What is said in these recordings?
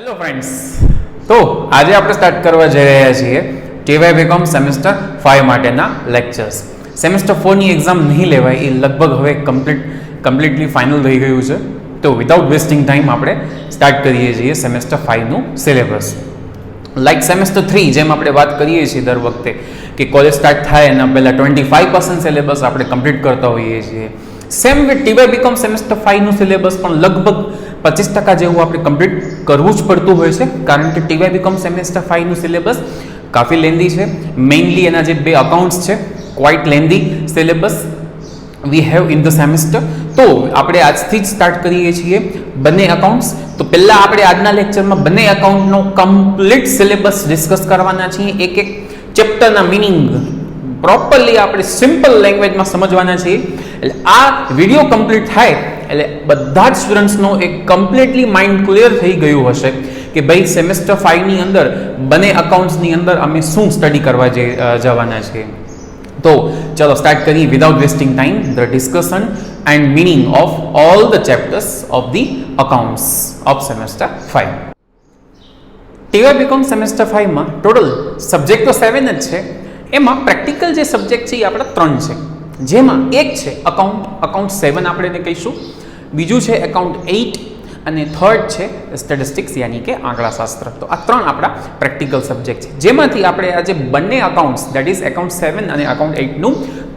Hello friends, તો આજે આપણે સ્ટાર્ટ કરવા જઈ રહ્યા છીએ ટીવાય બીકોમ સેમેસ્ટર 5 માટેના લેક્ચર્સ. સેમેસ્ટર 4ની એક્ઝામ નહીં લેવાય એ લગભગ હવે કમ્પ્લીટલી ફાઇનલ થઈ ગયું છે. તો વિધાઉટ વેસ્ટિંગ ટાઈમ આપણે સ્ટાર્ટ કરીએ છીએ સેમેસ્ટર 5નું સિલેબસ. લાઈક સેમેસ્ટર 3 જેમ આપણે વાત કરીએ છીએ દર વખતે કે કોલેજ સ્ટાર્ટ થાય એના પહેલાં 25% સિલેબસ આપણે કમ્પ્લીટ કરતા હોઈએ છીએ. Same with TY BCom semester 5નું સિલેબસ પણ લગભગ 25% જેવું આપણે કમ્પ્લીટ કરવું જ પડતું હોય છે, કારણ કે ટીવાય બીકોમ સેમેસ્ટર 5નું સિલેબસ કાફી લેન્ધી છે. મેઇનલી એના જે બે અકાઉન્ટ્સ છે, quite lengthy syllabus we have in the semester. તો આપણે આજથી જ સ્ટાર્ટ કરીએ છીએ બંને અકાઉન્ટ્સ. તો પહેલાં આપણે આજના લેક્ચરમાં બંને અકાઉન્ટનો કમ્પ્લીટ સિલેબસ ડિસ્કસ કરવાના છીએ. એક એક ચેપ્ટરના મિનિંગ પ્રોપરલી આપણે સિમ્પલ લેંગ્વેજમાં સમજવાના છીએ. એટલે આ વિડીયો કમ્પ્લીટ થાય એટલે બધા જ સ્ટુડન્ટ્સનો એક કમ્પ્લીટલી માઇન્ડ ક્લિયર થઈ ગયું હશે કે ભાઈ સેમેસ્ટર 5ની અંદર બંને અકાઉન્ટ્સની અંદર અમે શું સ્ટડી કરવા જવાના છીએ. તો ચલો સ્ટાર્ટ કરીએ without wasting time the discussion and meaning of all the chapters of the accounts of semester 5. TY BCom semester 5માં ટોટલ સબ્જેક્ટ તો 7 જ છે. એમાં પ્રેક્ટિકલ જે સબ્જેક્ટ છે એ આપણા 3 છે, જેમાં એક છે અકાઉન્ટ 7 આપણે એને કહીશું, બીજું છે એકાઉન્ટ 8 અને થર્ડ છે સ્ટેટિસ્ટિક્સ યાની કે આંકડાશાસ્ત્ર. તો આ 3 આપણા પ્રેક્ટિકલ સબ્જેક્ટ છે, જેમાંથી આપણે આજે બંને અકાઉન્ટ્સ દેટ ઇઝ એકાઉન્ટ 7 અને એકાઉન્ટ 8નું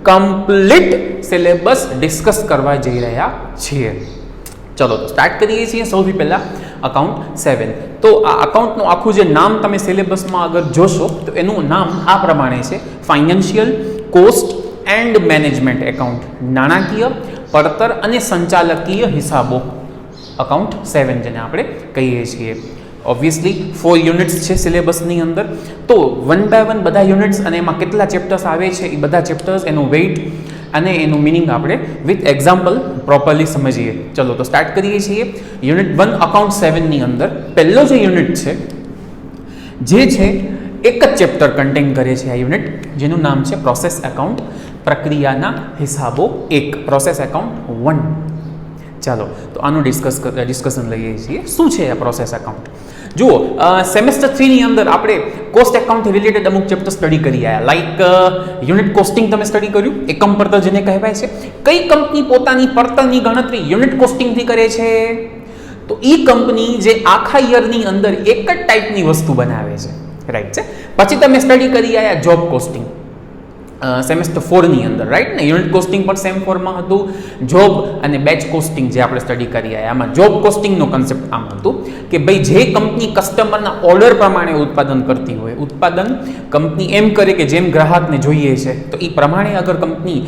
કમ્પ્લીટ સિલેબસ ડિસ્કસ કરવા જઈ રહ્યા છીએ. ચલો સ્ટાર્ટ કરીએ છીએ. સૌથી પહેલાં અકાઉન્ટ 7. તો આ અકાઉન્ટનું આખું જે નામ તમે સિલેબસમાં અગર જોશો તો એનું નામ આ પ્રમાણે છે: financial cost and management account, નાણાકીય પડતર અને સંચાલકીય હિસાબો, અકાઉન્ટ 7 જેને આપણે કહીએ છીએ. ઓબ્વિયસલી 4 યુનિટ્સ છે સિલેબસની અંદર. તો વન બાય વન બધા યુનિટ્સ અને એમાં કેટલા ચેપ્ટર્સ આવે છે એ બધા ચેપ્ટર્સ, એનું વેઇટ અને એનું મિનિંગ આપણે વિથ એક્ઝામ્પલ પ્રોપરલી સમજીએ. ચલો તો સ્ટાર્ટ કરીએ છીએ. યુનિટ 1 અકાઉન્ટ 7ની અંદર પહેલો જે યુનિટ છે જે છે એક જ ચેપ્ટર કન્ટેન કરે છે આ યુનિટ, જેનું નામ છે પ્રોસેસ એકાઉન્ટ, પ્રક્રિયાના હિસાબો 1, પ્રોસેસ એકાઉન્ટ 1. ચાલો તો આનું ડિસ્કશન લઈએ છીએ. શું છે આ પ્રોસેસ એકાઉન્ટ? જુઓ, સેમેસ્ટર 3ની અંદર આપણે કોસ્ટ એકાઉન્ટ રિલેટેડ અમુક ચેપ્ટર સ્ટડી કરી આવ્યા. લાઈક યુનિટ કોસ્ટિંગ તમે સ્ટડી કર્યું, એકમ પડતર જેને કહેવાય છે. કઈ કંપની પોતાની પડતરની ગણતરી યુનિટ કોસ્ટિંગથી કરે છે? તો એ કંપની જે આખા યરની અંદર એક જ ટાઈપની વસ્તુ બનાવે છે, રાઈટ છે. પછી તમે સ્ટડી કરી આવ્યા જોબ કોસ્ટિંગ સેમેસ્ટર 4ની અંદર, રાઈટ ને. યુનિટ કોસ્ટિંગ પણ સેમ 4માં હતું. જોબ અને બેચ કોસ્ટિંગ જે આપણે સ્ટડી કરી આવ્યા, આમાં જોબ કોસ્ટિંગનો કન્સેપ્ટ આમ હતું કે ભાઈ જે કંપની કસ્ટમરના ઓર્ડર પ્રમાણે ઉત્પાદન કરતી હોય, ઉત્પાદન કંપની એમ કરે કે જેમ ગ્રાહકને જોઈએ છે, તો એ પ્રમાણે અગર કંપની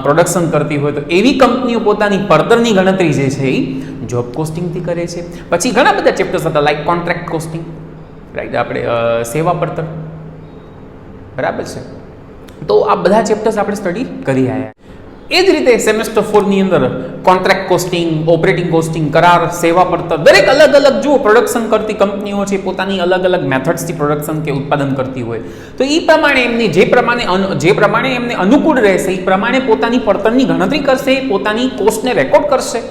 પ્રોડક્શન કરતી હોય તો એવી કંપનીઓ પોતાની પડતરની ગણતરી જે છે એ જોબ કોસ્ટિંગથી કરે છે. પછી ઘણા બધા ચેપ્ટર્સ હતા લાઈક કોન્ટ્રાક્ટ કોસ્ટિંગ, રાઈટ, આપણે સેવા પડતર, બરાબર છે. તો આ બધા ચેપ્ટર્સ આપણે સ્ટડી કરી આવ્યા. એ જ રીતે સેમેસ્ટર 4ની અંદર કોન્ટ્રાક્ટ કોસ્ટિંગ, ઓપરેટિંગ કોસ્ટિંગ, કરાર, સેવા પડતર, દરેક અલગ અલગ જુઓ પ્રોડક્શન કરતી કંપનીઓ છે, પોતાની અલગ અલગ મેથડ્સથી પ્રોડક્શન કે ઉત્પાદન કરતી હોય, તો એ પ્રમાણે એમની જે પ્રમાણે એમને અનુકૂળ રહેશે એ પ્રમાણે પોતાની પડતરની ગણતરી કરશે, પોતાની કોસ્ટને રેકોર્ડ કરશે.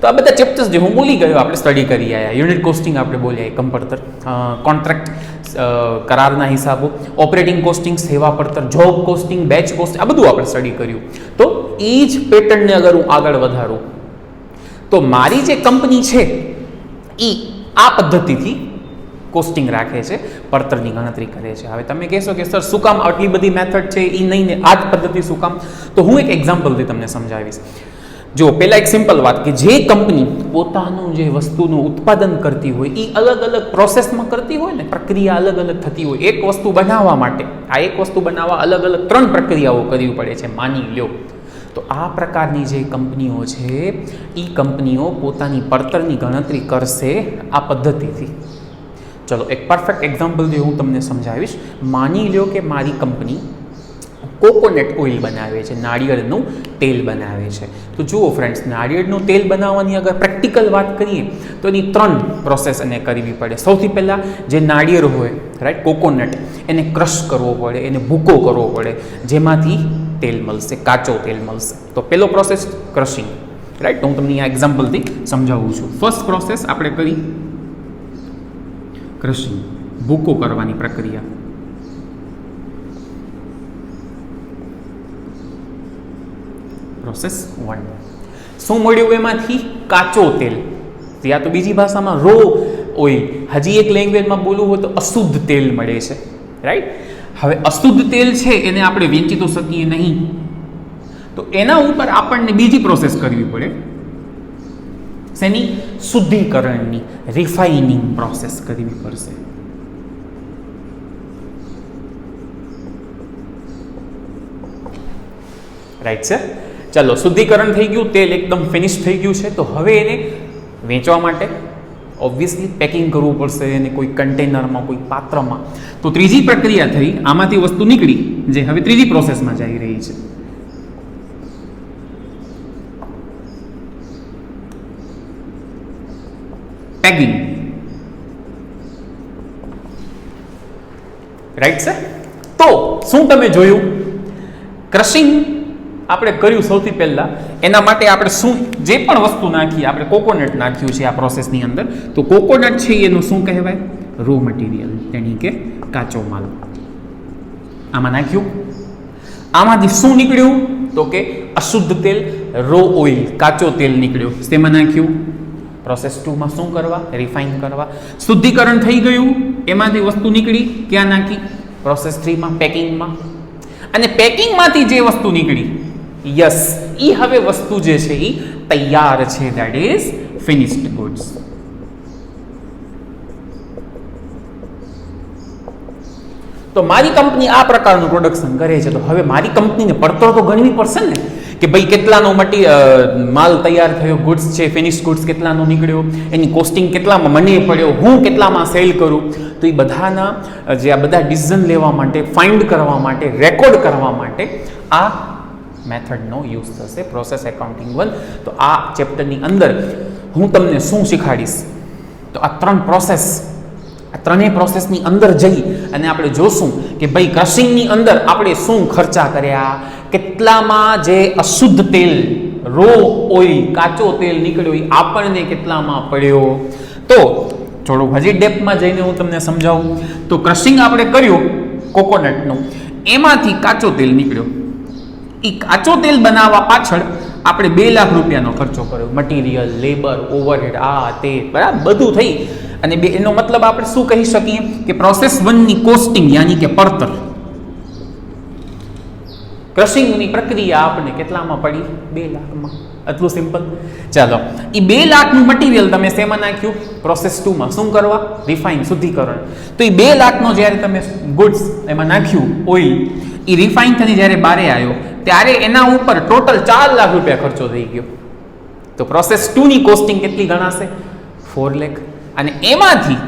તો આ બધા ચેપ્ટર્સ જે હું બોલી ગયો આપણે સ્ટડી કરી આવ્યા. યુનિટ કોસ્ટિંગ આપણે બોલ્યા, એકમ પડતર, કોન્ટ્રાક્ટ કરારના હિસાબો, ઓપરેટિંગ કોસ્ટિંગ, સેવા પડતર, જોબ કોસ્ટિંગ, બેચ કોસ્ટિંગ, આ બધું આપણે સ્ટડી કર્યું. તો એ જ પેટર્નને અગર હું આગળ વધારું તો મારી જે કંપની છે એ આ પદ્ધતિથી કોસ્ટિંગ રાખે છે, પડતરની ગણતરી કરે છે. હવે તમે કહેશો કે સર શું કામ આટલી બધી મેથડ છે એ નહીં ને આ જ પદ્ધતિ શું કામ? તો હું એક એક્ઝામ્પલથી તમને સમજાવીશ. જો પહેલા એક સિમ્પલ વાત કે જે કંપની પોતાનું જે વસ્તુનું ઉત્પાદન કરતી હોય એ અલગ અલગ પ્રોસેસમાં કરતી હોય ને, પ્રક્રિયા અલગ અલગ થતી હોય. એક વસ્તુ બનાવવા માટે એક વસ્તુ બનાવવા અલગ અલગ 3 પ્રક્રિયાઓ કરવી પડે છે, માની લ્યો. તો આ પ્રકારની જે કંપનીઓ છે એ કંપનીઓ પોતાની પડતરની ગણતરી કરશે આ પદ્ધતિથી. ચલો એક પરફેક્ટ એક્ઝામ્પલથી હું તમને સમજાવીશ. માની લ્યો કે મારી કંપની કોકોનટ ઓઇલ બનાવે છે, નાળિયેરનું તેલ બનાવે છે. તો જુઓ ફ્રેન્ડ્સ, નાળિયેરનું તેલ બનાવવાની અગર પ્રેક્ટિકલ વાત કરીએ તો એની 3 પ્રોસેસ એને કરવી પડે. સૌથી પહેલાં જે નાળિયેર હોય, રાઈટ, કોકોનટ, એને ક્રશ કરવો પડે, એને ભૂકો કરવો પડે, જેમાંથી તેલ મળશે, કાચો તેલ મળશે. તો પહેલો પ્રોસેસ ક્રશિંગ, રાઈટ. હું તમને આ એક્ઝામ્પલથી સમજાવું છું. ફર્સ્ટ પ્રોસેસ આપણે કરી ક્રશિંગ, ભૂકો કરવાની પ્રક્રિયા. પ્રોસેસ 1. શું મળ્યું એમાંથી? કાચો તેલ. ત્યાં તો બીજી ભાષામાં રો ઓઇલ, હજી એક લેંગ્વેજમાં બોલવું હોય તો અશુદ્ધ તેલ મળે છે, રાઈટ. હવે અશુદ્ધ તેલ છે એને આપણે વેચી તો શકીએ નહીં, તો એના ઉપર આપણને બીજી પ્રોસેસ કરવી પડે. શેની? શુદ્ધિકરણની, રિફાઇનિંગ પ્રોસેસ કરવી પડશે. રાઈટ છે. ચાલો, શુદ્ધિકરણ થઈ ગયું, તેલ એકદમ ફિનિશ થઈ ગયું છે. તો હવે એને વેચવા માટે ઓબ્વિયસલી પેકિંગ કરવું પડશે, એને કોઈ કન્ટેનરમાં, કોઈ પાત્રમાં. તો ત્રીજી પ્રક્રિયા થઈ, આમાંથી વસ્તુ નીકળી જે હવે ત્રીજી પ્રોસેસમાં જઈ રહી છે. પેકિંગ. રાઈટ છે. તો શું તમે જોયું? ક્રશિંગ આપણે કર્યું સૌથી પહેલા. એના માટે આપણે શું જે પણ વસ્તુ નાખી, આપણે કોકોનટ નાખ્યું છે આ પ્રોસેસની અંદર. તો કોકોનટ છે એનું શું કહેવાય? રો મટીરિયલ, તેની કે કાચો માલ. આમાં નાખ્યું, આમાંથી શું નીકળ્યું? તો કે અશુદ્ધ તેલ, રો ઓઇલ, કાચો તેલ નીકળ્યું. તેમાં નાખ્યું. પ્રોસેસ 2માં શું કરવા? રિફાઇન કરવા. શુદ્ધિકરણ થઈ ગયું, એમાંથી વસ્તુ નીકળી, ક્યાં નાખી? પ્રોસેસ 3માં, પેકિંગમાં. અને પેકિંગમાંથી જે વસ્તુ નીકળી, યસ, એ હવે વસ્તુ જે છે એ તૈયાર છે, ધેટ ઇઝ ફિનિશ્ડ ગુડ્સ. તો મારી કંપની આ પ્રકારનું પ્રોડક્શન કરે છે, તો હવે મારી કંપનીને પડતર તો ગણવી પડશે ને કે ભાઈ કેટલાનો માલ તૈયાર થયો, ગુડ્સ છે, ફિનિશ્ડ ગુડ્સ કેટલાનો નીકળ્યો, એની કોસ્ટિંગ કેટલામાં મને પડ્યો, હું કેટલામાં સેલ કરું. તો એ બધાના જે આ બધા ડિસિઝન લેવા માટે, ફાઇન્ડ કરવા માટે, રેકોર્ડ કરવા માટે આ મેથડનો યુઝ થશે, પ્રોસેસ એકાઉન્ટિંગ 1. તો આ ચેપ્ટરની અંદર હું તમને શું શીખવાડીશ? તો આ ત્રણેય પ્રોસેસની અંદર જઈ અને આપણે જોશું કે ભાઈ ક્રશિંગની અંદર આપણે શું ખર્ચા કર્યા, કેટલામાં જે અશુદ્ધ તેલ, રો ઓઇલ, કાચો તેલ નીકળ્યો એ આપણને કેટલામાં પડ્યો. તો થોડું હજી ડેપ્થમાં જઈને હું તમને સમજાવું. તો ક્રશિંગ આપણે કર્યું કોકોનટનું, એમાંથી કાચો તેલ નીકળ્યો. એ કાચો તેલ બનાવવા પાછળ આપણે 2 લાખ રૂપિયાનો ખર્ચો કર્યો. મટીરિયલ, લેબર, ઓવરહેડ, આ તે બરાબર બધું થઈ. અને એનો મતલબ આપણે શું કહી શકીએ કે પ્રોસેસ 1ની કોસ્ટિંગ યાની કે પડતર, ક્રશિંગની પ્રક્રિયા આપણે કેટલામાં પડી? 2 લાખમાં. આટલું સિમ્પલ. ચાલો, એ 2 લાખનું મટીરિયલ તમે શેમાં નાખ્યું? પ્રોસેસ 2માં. શું કરવા? રિફાઇન, શુદ્ધિકરણ. તો એ 2 લાખનો જ્યારે તમે ગુડ્સ એમાં નાખ્યું, ઓઇલ, એ રિફાઇન થઈને જ્યારે બારે આવ્યો ત્યારે એના ઉપર ટોટલ 4 લાખ રૂપિયા ખર્ચો થઈ ગયો. તો પ્રોસેસ 2ની કોસ્ટિંગ કેટલી ગણાશે? 4 લાખ. અને એમાંથી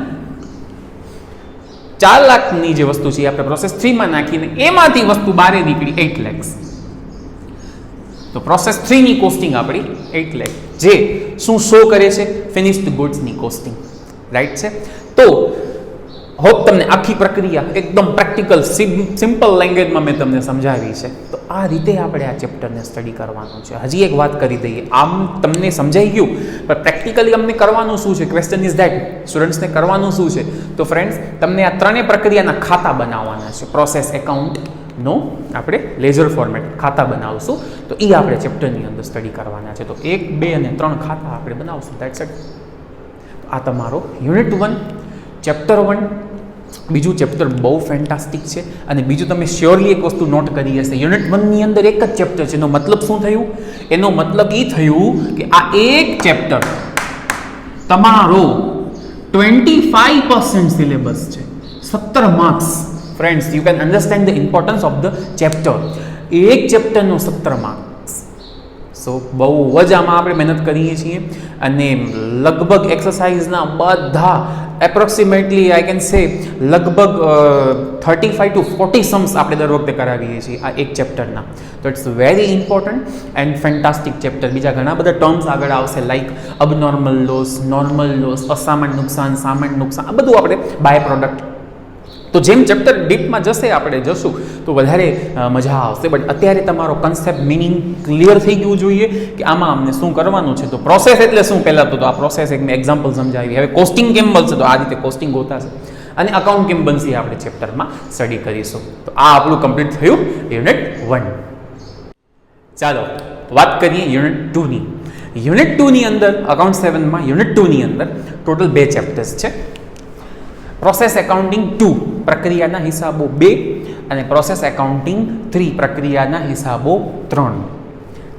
4 લાખની જે વસ્તુ છે આપણે પ્રોસેસ 3માં નાખીને એમાંથી વસ્તુ બારે નીકળી 8 લાખ. તો પ્રોસેસ 3ની કોસ્ટિંગ આપણી 8 લાખ, જે શું શો કરે છે? Finished ગુડ્સની costing. રાઈટ છે. તો હોપ તમને આખી પ્રક્રિયા એકદમ પ્રેક્ટિકલ, સિમ્પલ લેંગ્વેજમાં મેં તમને સમજાવી છે. તો આ રીતે આપણે આ ચેપ્ટરને સ્ટડી કરવાનું છે. હજી એક વાત કરી દઈએ, આમ તમને સમજાઈ ગયું, પણ પ્રેક્ટિકલી અમને કરવાનું શું છે? ક્વેશ્ચન ઇઝ ધેટ, સ્ટુડન્ટ્સને કરવાનું શું છે? તો ફ્રેન્ડ્સ, તમને આ ત્રણેય પ્રક્રિયાના ખાતા બનાવવાના છે. પ્રોસેસ એકાઉન્ટનો આપણે લેઝર ફોર્મેટ ખાતા બનાવશું. તો એ આપણે ચેપ્ટરની અંદર સ્ટડી કરવાના છે. તો 1, 2 અને 3 ખાતા આપણે બનાવશું. That's it. આ તમારો યુનિટ 1 ચેપ્ટર 1. બીજું ચેપ્ટર બહુ ફેન્ટાસ્ટિક છે. અને બીજું તમે શ્યોરલી એક વસ્તુ નોટ કરી હશે, યુનિટ 1ની અંદર એક જ ચેપ્ટર છે. એનો મતલબ શું થયું? એનો મતલબ એ થયું કે આ એક ચેપ્ટર તમારો 25% સિલેબસ છે, 17 marks. Friends, you can understand the importance of the chapter. એક ચેપ્ટરનો 17 માર્ક્સ. સો બહુ જ આમાં આપણે મહેનત કરીએ છીએ. અને લગભગ એક્સરસાઇઝના બધા એપ્રોક્સિમેટલી આઈ કેન સે લગભગ 35 to 40 સમ્સ આપણે દર વખતે કરાવીએ છીએ આ એક ચેપ્ટરના. તો it's very important and fantastic chapter. બીજા ઘણા બધા ટર્મ્સ આગળ આવશે, like abnormal loss, normal loss, અસામાન્ય નુકસાન, સામાન્ય નુકસાન, આ બધું આપણે બાય પ્રોડક્ટ. તો જેમ ચેપ્ટર ડીપમાં આપણે જશું તો વધારે મજા આવશે. બટ અત્યારે તમારો કન્સેપ્ટ, મિનિંગ ક્લિયર થઈ ગયું જોઈએ કે આમાં અમને શું કરવાનું છે. તો પ્રોસેસ એટલે શું? પહેલાં તો આ પ્રોસેસ એક મેં એક્ઝામ્પલ સમજાવી. હવે કોસ્ટિંગ કેમ મળશે? તો આ રીતે કોસ્ટિંગ હોતા છે. અને અકાઉન્ટ કેમ બનશે આપણે ચેપ્ટરમાં સ્ટડી કરીશું. તો આ આપણું કમ્પ્લીટ થયું યુનિટ 1. ચાલો વાત કરીએ યુનિટ 2 ની. યુનિટ 2 ની અંદર અકાઉન્ટ 7 માં યુનિટ 2 ની અંદર ટોટલ 2 ચેપ્ટર્સ છે. પ્રોસેસ એકાઉન્ટિંગ 2 પ્રક્રિયાના હિસાબો 2 અને પ્રોસેસ એકાઉન્ટિંગ 3 પ્રક્રિયાના હિસાબો 3.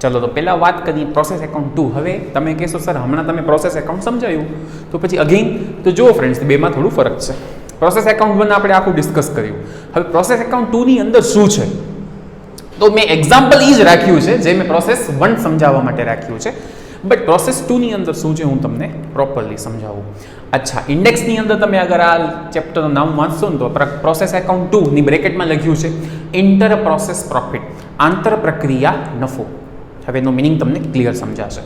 ચલો તો પહેલા વાત કરીએ પ્રોસેસ એકાઉન્ટ 2. હવે તમે કહેશો સર હમણાં તમે પ્રોસેસ એકાઉન્ટ સમજાયું તો પછી અગેન તો જુઓ ફ્રેન્ડ્સ બેમાં થોડું ફરક છે. પ્રોસેસ એકાઉન્ટ 1 આપણે આખું ડિસ્કસ કર્યું. હવે પ્રોસેસ એકાઉન્ટ 2 ની અંદર શું છે તો મેં એક્ઝામ્પલ એ જ રાખ્યું છે જે મેં પ્રોસેસ 1 સમજાવવા માટે રાખ્યું છે. બટ પ્રોસેસ 2 ની અંદર શું છે હું તમને પ્રોપરલી સમજાવું. અચ્છા, ઇન્ડેક્સની અંદર તમે અગર આ ચેપ્ટરનું નામ વાંચશો ને તો પ્રોસેસ એકાઉન્ટ 2 ની બ્રેકેટમાં લખ્યું છે ઇન્ટર પ્રોસેસ પ્રોફિટ, આંતર પ્રક્રિયા નફો. હવે એનો મિનિંગ તમને ક્લિયર સમજાશે.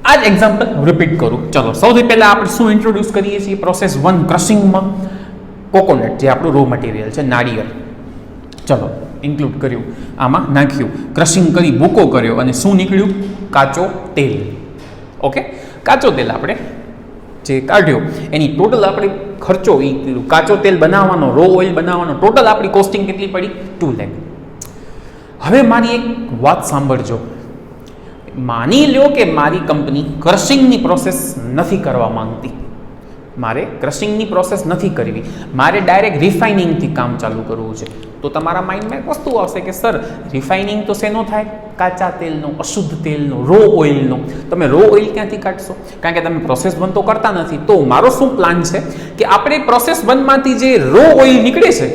આ જ એક્ઝામ્પલ રિપીટ કરું. ચલો સૌથી પહેલા આપણે શું ઇન્ટ્રોડ્યુસ કરીએ છીએ પ્રોસેસ 1 ક્રશિંગમાં કોકોનટ જે આપણું રો મટીરિયલ છે નાળિયેર. ચલો ઇન્ક્લુડ કર્યું, આમાં નાખ્યું, ક્રશિંગ કરી ભૂકો કર્યો અને શું નીકળ્યું? કાચો તેલ. ઓકે, કાચો તેલ આપણે જે કાઢ્યો એની ટોટલ આપણે ખર્ચો એ કાચો તેલ બનાવવાનો, રો ઓઇલ બનાવવાનો ટોટલ આપણી કોસ્ટિંગ કેટલી પડી? 2 લાખ. હવે મારી એક વાત સાંભળજો. માની લો કે મારી કંપની ક્રશિંગની પ્રોસેસ નથી કરવા માંગતી, મારે ક્રશિંગની પ્રોસેસ નથી કરવી, મારે ડાયરેક્ટ રિફાઇનિંગથી કામ ચાલુ કરવું છે. તો તમારા માઇન્ડમાં એક વસ્તુ આવશે કે સર રિફાઇનિંગ તો શેનો થાય? કાચા તેલનો, અશુદ્ધ તેલનો, રો ઓઇલનો. તમે રો ઓઇલ ક્યાંથી કાઢશો? કારણ કે તમે પ્રોસેસ 1 તો કરતા નથી. તો મારો શું પ્લાન છે કે આપણે પ્રોસેસ 1 માંથી જે રો ઓઇલ નીકળે છે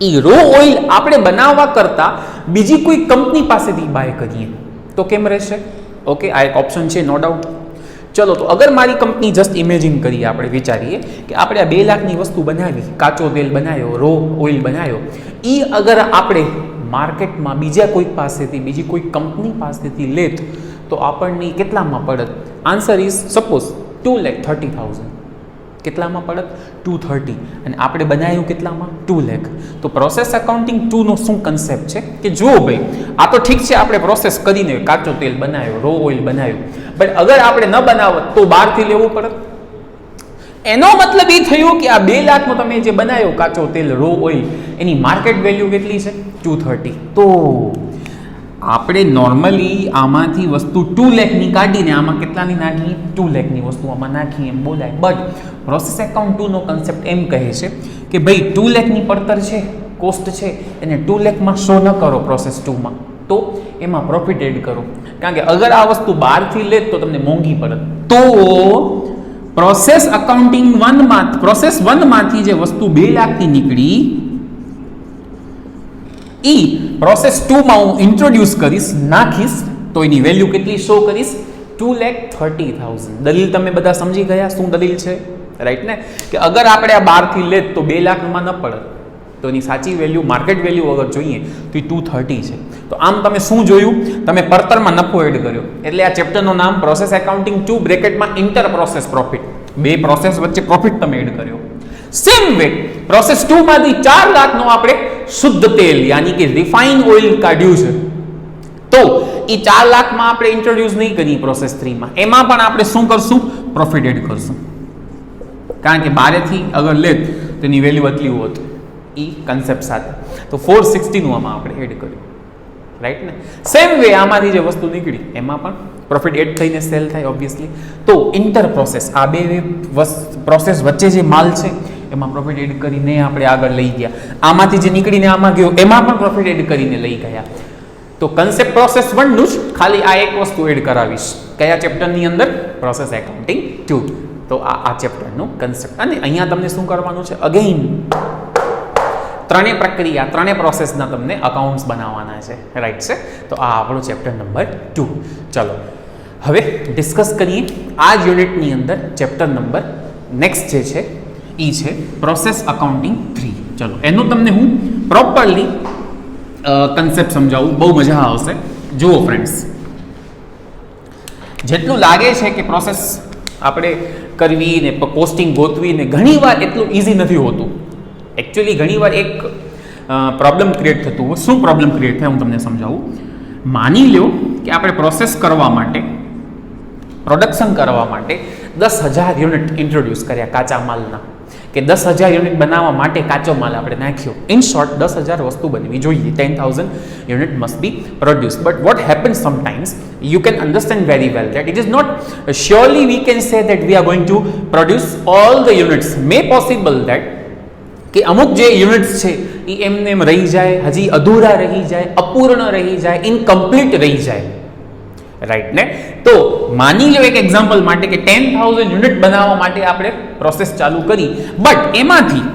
એ રો ઓઇલ આપણે બનાવવા કરતાં બીજી કોઈ કંપની પાસેથી બાય કરીએ તો કેમ રહેશે? ઓકે, આ એક ઓપ્શન છે, નો ડાઉટ. ચલો તો અગર મારી કંપની જસ્ટ ઇમેજિન કરીએ, આપણે વિચારીએ કે આપણે આ 2 લાખની વસ્તુ બનાવી, કાચો તેલ બનાવ્યો, રો ઓઇલ બનાવ્યો, એ અગર આપણે માર્કેટમાં બીજા કોઈ પાસેથી, બીજી કોઈ કંપની પાસેથી લેત તો આપણને કેટલામાં પડત? Answer is suppose 2,30,000. કેટલામાં પડત? 230. અને આપણે બનાવ્યું કેટલામાં? 2 લાખ. તો પ્રોસેસ એકાઉન્ટિંગ 2 નો શું કન્સેપ્ટ છે કે જુઓ ભાઈ, આ તો ઠીક છે આપણે પ્રોસેસ કરીને કાચો તેલ બનાવ્યો, રો ઓઇલ બનાવ્યું, બટ અગર આપણે ન બનાવત તો બહારથી લેવું પડત. એનો મતલબ એ થયો કે આ 2 લાખનો તમે જે બનાવ્યો કાચો તેલ, રો ઓઇલ, એની માર્કેટ વેલ્યુ કેટલી છે? 230. તો આપણે નોર્મલી આમાંથી વસ્તુ 2 લાખની કાઢીને આમાં કેટલાની નાખીએ? 2 લાખની વસ્તુ આમાં નાખીએ એમ બોલાય. બટ પ્રોસેસ એકાઉન્ટ 2 નો કન્સેપ્ટ એમ કહે છે કે ભાઈ 2 લાખની પડતર છે, કોસ્ટ છે, એને 2 લાખમાં શો ન કરો પ્રોસેસ 2માં, તો એમાં પ્રોફિટ એડ કરો. કારણ કે અગર આ વસ્તુ બહારથી લે તો તમને મોંઘી પડે. તો પ્રોસેસ એકાઉન્ટિંગ 1 માંથી જે વસ્તુ 2 લાખની નીકળી એ પ્રોસેસ 2 માં હું ઇન્ટ્રોડ્યુસ કરીશ, નાખીશ, તો એની વેલ્યુ કેટલી શો કરીશ? 2,30,000. દલીલ તમે બધા સમજી ગયા? શું દલીલ છે? રાઈટ ને? કે અગર આપણે આ બહારથી લેત તો 2 લાખમાં ન પડે, તો એની સાચી વેલ્યુ, માર્કેટ વેલ્યુ અગર જોઈએ તો એ 230 છે. તો આમ તમે શું જોયું? તમે પડતરમાં નફો એડ કર્યો. એટલે આ ચેપ્ટરનું નામ પ્રોસેસ એકાઉન્ટિંગ 2 બ્રેકેટમાં ઇન્ટર પ્રોસેસ પ્રોફિટ. 2 પ્રોસેસ વચ્ચે પ્રોફિટ તમે એડ કર્યો. સેમ વે પ્રોસેસ 2 માંથી 4 લાખનો આપણે શુદ્ધ તેલ યાની કે રિફાઇન ઓઇલ કાઢ્યું છે. તો એ 4 લાખમાં આપણે ઇન્ટ્રોડ્યુસ નહીં કરીએ પ્રોસેસ 3 માં, એમાં પણ આપણે શું કરશું? પ્રોફિટ એડ કરશું. કારણ કે બારેથી અગર લેત તો એની વેલ્યુ એટલી હોત એ કન્સેપ્ટ સાથે. તો 460 નું આમાં આપણે એડ કર્યું. રાઈટ ને? સેમ વે આમાંથી જે વસ્તુ નીકળી એમાં પણ પ્રોફિટ એડ થઈને સેલ થાય ઓબ્વિયસલી. તો ઇન્ટર પ્રોસેસ, આ 2 પ્રોસેસ વચ્ચે જે માલ છે એમાં પ્રોફિટ એડ કરીને આપણે આગળ લઈ ગયા. આમાંથી જે નીકળીને આમાં ગયો એમાં પણ પ્રોફિટ એડ કરીને લઈ ગયા. તો કન્સેપ્ટ પ્રોસેસ 1 નું જ, ખાલી આ એક વસ્તુ એડ કરાવીશ. કયા ચેપ્ટરની અંદર? Process accounting 2. તો આ ચેપ્ટરનું કન્સેપ્ટ. અને અહીંયા તમને શું કરવાનું છે? અગેઇન 3 પ્રક્રિયા, 3 પ્રોસેસના તમને અકાઉન્ટ્સ બનાવવાના છે. રાઈટ છે? તો આ આપણું ચેપ્ટર નંબર 2. ચલો હવે ડિસ્કસ કરીએ આ જ યુનિટની અંદર ચેપ્ટર નંબર નેક્સ્ટ જે છે એ છે પ્રોસેસ અકાઉન્ટિંગ 3. ચલો એનું તમને હું પ્રોપરલી કન્સેપ્ટ સમજાવું, બહુ મજા આવશે. જુઓ ફ્રેન્ડ્સ, જેટલું લાગે છે કે પ્રોસેસ આપણે કરવી ને કોસ્ટિંગ ગોતવી ને ઘણીવાર એટલું ઇઝી નથી હોતું. એકચ્યુઅલી ઘણીવાર એક પ્રોબ્લેમ ક્રિએટ થતું હોય. શું પ્રોબ્લેમ ક્રિએટ થાય હું તમને સમજાવું. માની લો કે આપણે પ્રોસેસ કરવા માટે, પ્રોડક્શન કરવા માટે 10,000 યુનિટ ઇન્ટ્રોડ્યુસ કર્યા કાચા માલના. કે 10,000 યુનિટ બનાવવા માટે કાચો માલ આપણે નાખ્યો. ઇન શોર્ટ 10,000 વસ્તુ બનવી જોઈએ. 10,000 unit must be produce. But what happens sometimes, you can understand very well that it is not surely we can say that we are going to produce all the units. May possible that કે અમુક જે units છે એ એમને એમ રહી જાય, હજી અધૂરા રહી જાય, અપૂર્ણ રહી જાય, ઇનકમ્પ્લીટ રહી જાય, રાઈટ ને. તો માની લો એક એક્ઝામ્પલ માટે કે 10,000 યુનિટ બનાવવા માટે આપણે પ્રોસેસ ચાલુ કરી, બટ એમાંથી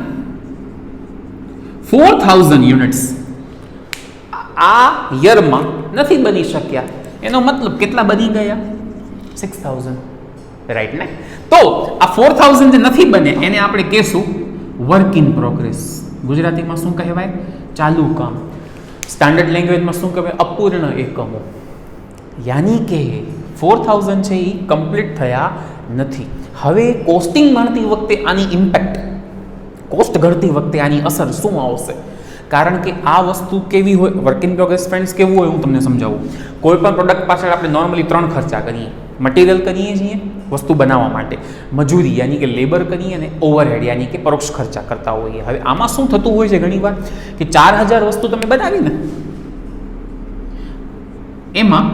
4,000 યુનિટ્સ આ યરમાં નથી બની શક્યા. એનો મતલબ કેટલા બની ગયા? 6,000, રાઈટ ને. તો આ 4,000 જે નથી બને એને આપણે કહેશું વર્ક ઇન પ્રોગ્રેસ. ગુજરાતીમાં શું કહેવાય? ચાલુ કામ. સ્ટાન્ડર્ડ લેંગ્વેજમાં શું કહેવાય? અપૂર્ણ એકમો. યાની કે 4,000 છે એ કમ્પ્લીટ થયા નથી. હવે કોસ્ટિંગ ગણતી વખતે આની ઇમ્પેક્ટ, કોસ્ટ ગણતી વખતે આની અસર શું આવશે? કારણ કે આ વસ્તુ કેવી હોય, વર્ક ઇન પ્રોગ્રેસ ફ્રેન્ડ્સ કેવું હોય હું તમને સમજાવું. કોઈ પણ પ્રોડક્ટ પાછળ આપણે નોર્મલી 3 ખર્ચા કરીએ. મટીરિયલ કરીએ છીએ વસ્તુ બનાવવા માટે, મજૂરી યાની કે લેબર કરીએ, અને ઓવરહેડ યાની કે પરોક્ષ ખર્ચા કરતા હોઈએ. હવે આમાં શું થતું હોય છે ઘણીવાર કે 4,000 વસ્તુ તમે બનાવી ને, એમાં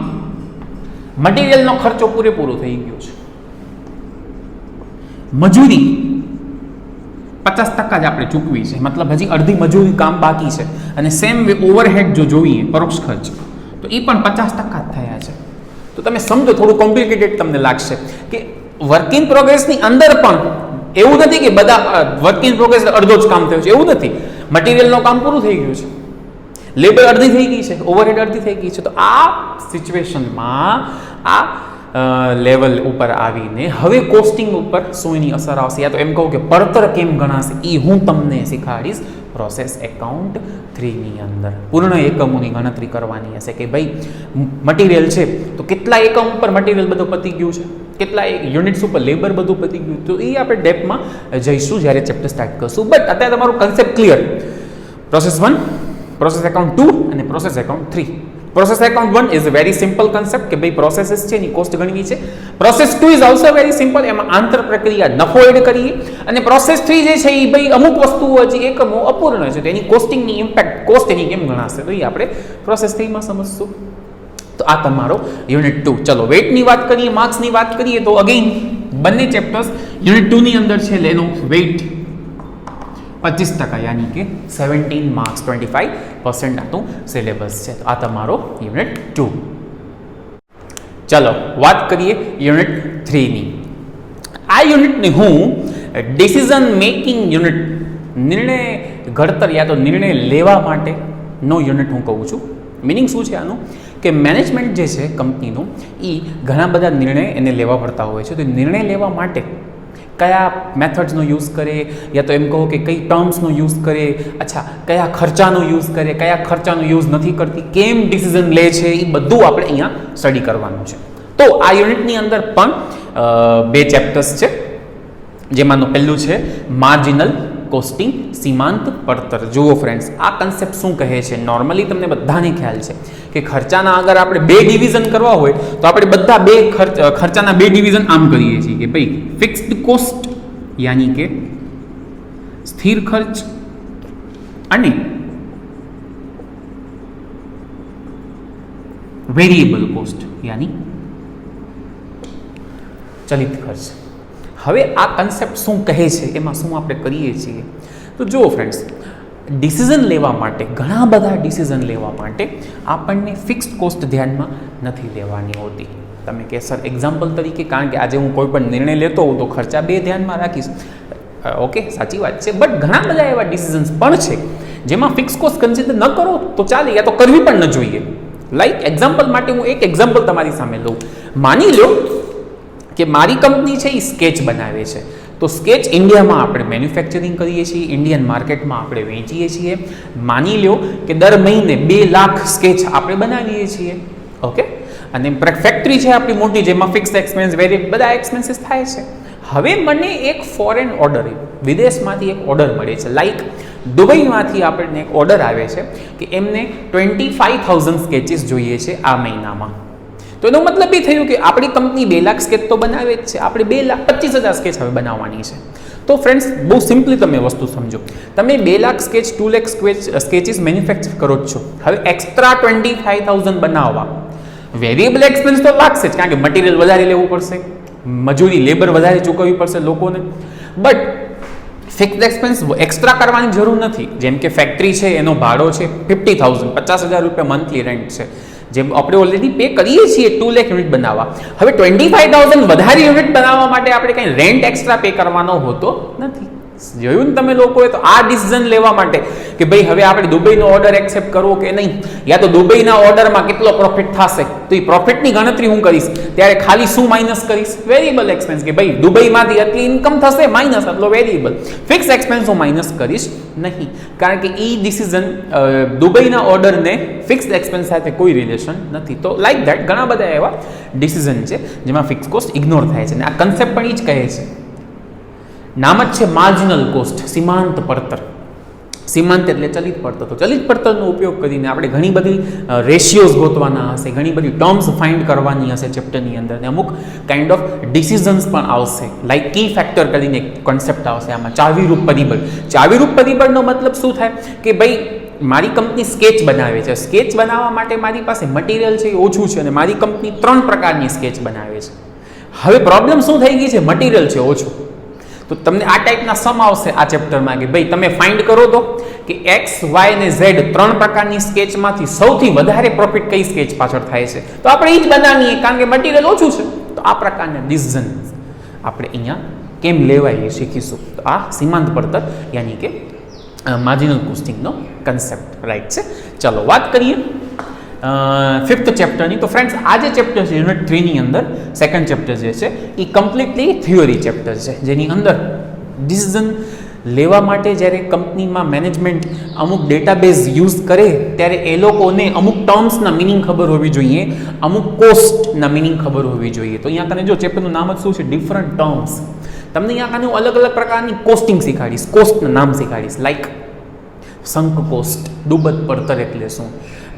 મટીરિયલનો ખર્ચો પૂરેપૂરો થઈ ગયો છે, મજૂરી 50% જ આપણે ચૂકવી છે, મતલબ હજી અડધી મજૂરી કામ બાકી છે, અને સેમ વે ઓવરહેડ જો જોઈએ પરોક્ષ ખર્ચ તો એ પણ 50% જ થયા છે. તો તમે સમજો, થોડું કોમ્પ્લિકેટેડ તમને લાગશે કે વર્ક ઇન પ્રોગ્રેસની અંદર પણ એવું નથી કે બધા વર્ક ઇન પ્રોગ્રેસ અડધો જ કામ થયું છે, એવું નથી. મટીરિયલનું કામ પૂરું થઈ ગયું છે, લેબર અડધી થઈ ગઈ છે, ઓવરહેડ અડધી થઈ ગઈ છે. તો આ સિચ્યુએશનમાં આ લેવલ ઉપર આવીને હવે કોસ્ટિંગ ઉપર શું એની અસર આવશે, યા તો એમ કહું કે પડતર કેમ ગણાશે, એ હું તમને શીખવાડીશ પ્રોસેસ એકાઉન્ટ 3ની અંદર. પૂર્ણ એકમોની ગણતરી કરવાની હશે કે ભાઈ મટીરિયલ છે તો કેટલા એકમ ઉપર મટીરિયલ બધું પતી ગયું છે, કેટલા યુનિટ્સ ઉપર લેબર બધું પતી ગયું. તો એ આપણે ડેપમાં જઈશું જ્યારે ચેપ્ટર સ્ટાર્ટ કરશું. બટ અત્યારે તમારું concept clear. Process 1, process account 2 અને process account 3. Process account 1 is a very simple concept કે ભાઈ પ્રોસેસીસ છે એની કોસ્ટ ગણવી છે. Process 2 is also very simple, એમાં આંતર પ્રક્રિયા નફો એડ કરીએ. અને પ્રોસેસ 3 જે છે એ ભાઈ અમુક વસ્તુઓ હજી એકમો અપૂર્ણ છે તો એની કોસ્ટિંગની ઇમ્પેક્ટ, કોસ્ટ એની કેમ ગણાશે, તો એ આપણે પ્રોસેસ 3માં સમજશું. તો આ તમારો યુનિટ 2. ચલો વેઇટની વાત કરીએ, માર્ક્સની વાત કરીએ તો અગેઇન બંને ચેપ્ટર્સ યુનિટ 2ની અંદર છે એનો વેઇટ 25% યાની કે 17 માર્ક્સ, 25% આનું સિલેબસ છે. તો આ તમારો યુનિટ 2. ચલો વાત કરીએ યુનિટ 3ની. આ યુનિટને હું ડિસિઝન મેકિંગ યુનિટ, નિર્ણય ઘડતર યા તો નિર્ણય લેવા માટેનો યુનિટ હું કહું છું. મિનિંગ શું છે આનું કે મેનેજમેન્ટ જે છે કંપનીનું એ ઘણા બધા નિર્ણય એને લેવા પડતા હોય છે. તો નિર્ણય લેવા માટે કયા મેથડ્સનો યુઝ કરે, યા તો એમ કહો કે કઈ ટર્મ્સનો યુઝ કરે, અચ્છા કયા ખર્ચાનો યુઝ કરે, કયા ખર્ચાનો યુઝ નથી કરતી, કેમ ડિસિઝન લે છે, એ બધું આપણે અહીંયા સ્ટડી કરવાનું છે. તો આ યુનિટની અંદર પણ 2 ચેપ્ટર્સ છે, જેમાંનું પહેલું છે માર્જિનલ કોસ્ટિંગ, સીમાંત પડતર. જુઓ ફ્રેન્ડ્સ, આ કન્સેપ્ટ શું કહે છે, નોર્મલી તમને બધાને ખ્યાલ છે કે ખર્ચાના અગર આપણે 2 ડિવિઝન કરવા હોય તો આપણે બધા ખર્ચાના 2 ડિવિઝન આમ કરીએ છીએ કે ભાઈ ફિક્સ્ડ કોસ્ટ યાની કે સ્થિર ખર્ચ અને વેરિયેબલ કોસ્ટ યાની ચલિત ખર્ચ. હવે આ કન્સેપ્ટ શું કહે છે, એમાં શું આપણે કરીએ છીએ, તો જુઓ ફ્રેન્ડ્સ, ડિસિઝન લેવા માટે, ઘણા બધા ડિસિઝન લેવા માટે આપણને ફિક્સ્ડ કોસ્ટ ધ્યાનમાં નથી લેવાની હોતી. તમે કે સર એક્ઝામ્પલ તરીકે, કારણ કે આજે હું કોઈ પણ નિર્ણય લેતો હોઉં તો ખર્ચા 2 ધ્યાનમાં રાખીશ. ઓકે, સાચી વાત છે. બટ ઘણા બધા એવા ડિસિઝન્સ પણ છે જેમાં ફિક્સ કોસ્ટ કન્સિડર ન કરો તો ચાલે, યા તો કરવી પણ ન જોઈએ. લાઈક એક્ઝામ્પલ માટે હું એક એક્ઝામ્પલ તમારી સામે લઉં. માની લો કે મારી કંપની છે એ સ્કેચ બનાવે છે. તો સ્કેચ ઇન્ડિયામાં આપણે મેન્યુફેક્ચરિંગ કરીએ છીએ, ઇન્ડિયન માર્કેટમાં આપણે વેચીએ છીએ. માની લો કે દર મહિને 2 લાખ સ્કેચ આપણે બનાવીએ છીએ. ઓકે, અને ફેક્ટરી છે આપણી મોટી, જેમાં ફિક્સ એક્સપેન્સ, વેરિયેબલ બધા એક્સપેન્સીસ થાય છે. હવે મને એક ફોરેન ઓર્ડર, વિદેશમાંથી એક ઓર્ડર મળે છે. લાઈક દુબઈમાંથી આપણને એક ઓર્ડર આવે છે કે એમને 25,000 સ્કેચીસ જોઈએ છે આ મહિનામાં. તો એનો મતલબ એ થયું કે આપણી કંપની 2 લાખ સ્કેચ તો બનાવે જ છે, આપણે 2,25,000 સ્કેચ હવે બનાવવાની છે. તો ફ્રેન્ડ્સ બહુ સિમ્પલી તમે વસ્તુ સમજો, તમે 2 lakh sketch 2 lakh sketches manufacture કરો જ છો. હવે એક્સ્ટ્રા 25,000 બનાવવા વેરિયેબલ એક્સપેન્સ તો લાગશે જ, કારણ કે મટીરિયલ વધારે લેવું પડશે, મજૂરી લેબર વધારે ચૂકવવી પડશે લોકોને. બટ ફિક્સ્ડ એક્સપેન્સ એક્સ્ટ્રા કરવાની જરૂર નથી. જેમ કે ફેક્ટરી છે એનો ભાડો છે 50,000, 50,000 રૂપિયા મંથલી રેન્ટ છે, જેમ આપણે ઓલરેડી પે કરીએ છીએ 2 લાખ યુનિટ બનાવવા. હવે 25,000 વધારે યુનિટ બનાવવા માટે આપણે કંઈ રેન્ટ એક્સ્ટ્રા પે કરવાનો હોતો નથી. જોયું ને તમે લોકોએ? તો આ ડિસિઝન લેવા માટે કે ભાઈ હવે આપણે દુબઈનો ઓર્ડર એક્સેપ્ટ કરવો કે નહીં, યા તો દુબઈના ઓર્ડરમાં કેટલો પ્રોફિટ થશે, તો એ પ્રોફિટની ગણતરી હું કરીશ ત્યારે ખાલી શું માઇનસ કરીશ? વેરિયેબલ એક્સપેન્સ, કે ભાઈ દુબઈમાંથી આટલી ઇન્કમ થશે માઇનસ આટલો વેરિયેબલ. ફિક્સ એક્સપેન્સ હું માઇનસ કરીશ નહીં, કારણ કે એ ડિસિઝન દુબઈના ઓર્ડરને ફિક્સ એક્સપેન્સ સાથે કોઈ રિલેશન નથી. તો લાઈક ધેટ ઘણા બધા એવા ડિસિઝન છે જેમાં ફિક્સ કોસ્ટ ઇગ્નોર થાય છે, અને આ કન્સેપ્ટ પણ એ જ કહે છે. નામ જ છે માર્જિનલ કોસ્ટ, સીમાંત પડતર. સીમાંત એટલે ચલિત પડતર. તો ચલિત પડતરનો ઉપયોગ કરીને આપણે ઘણી બધી રેશિયોઝ ગોતવાના હશે, ઘણી બધી ટર્મ્સ ફાઇન્ડ કરવાની હશે ચેપ્ટરની અંદર, ને અમુક કાઇન્ડ ઓફ ડિસિઝન્સ પણ આવશે. લાઈક કી ફેક્ટર કરીને એક કોન્સેપ્ટ આવશે આમાં, ચાવીરૂપ પરિબળ. ચાવીરૂપ પરિબળનો મતલબ શું થાય કે ભાઈ મારી કંપની સ્કેચ બનાવે છે, સ્કેચ બનાવવા માટે મારી પાસે મટીરિયલ છે એ ઓછું છે, અને મારી કંપની 3 પ્રકારની સ્કેચ બનાવે છે. હવે પ્રોબ્લેમ શું થઈ ગઈ છે? મટીરિયલ છે ઓછું. તો તમને આ ટાઈપના સમ આવશે આ ચેપ્ટરમાં કે ભાઈ તમે ફાઇન્ડ કરો તો કે એક્સ, વાય અને ઝેડ 3 પ્રકારની સ્કેચમાંથી સૌથી વધારે પ્રોફિટ કઈ સ્કેચ પાછળ થાય છે, તો આપણે એ જ બનાવીએ કારણ કે મટીરિયલ ઓછું છે. તો આ પ્રકારના ડિસિઝન આપણે અહીંયા કેમ લેવાય એ શીખીશું. તો આ સીમાંત પડતર યાની કે માર્જિનલ કોસ્ટિંગનો કન્સેપ્ટ રાઈટ છે. ચલો વાત કરીએ 5th ચેપ્ટરની. તો ફ્રેન્ડ્સ આ જે ચેપ્ટર છે યુનિટ 3 ની અંદર સેકન્ડ ચેપ્ટર જે છે એ કમ્પ્લીટલી થિયોરી ચેપ્ટર છે, જેની અંદર ડિસિઝન લેવા માટે જ્યારે કંપનીમાં મેનેજમેન્ટ અમુક ડેટાબેઝ યુઝ કરે ત્યારે એ લોકોને અમુક ટર્મ્સના મિનિંગ ખબર હોવી જોઈએ, અમુક કોસ્ટના મિનિંગ ખબર હોવી જોઈએ. તો અહીંયા કને જો ચેપ્ટરનું નામ જ શું છે? Different terms. તમને અહીંયા કને અલગ અલગ પ્રકારની કોસ્ટિંગ શીખાડીશ, કોસ્ટના નામ શીખાડીશ. લાઈક સંક કોસ્ટ, ડૂબત પડતર એટલે શું,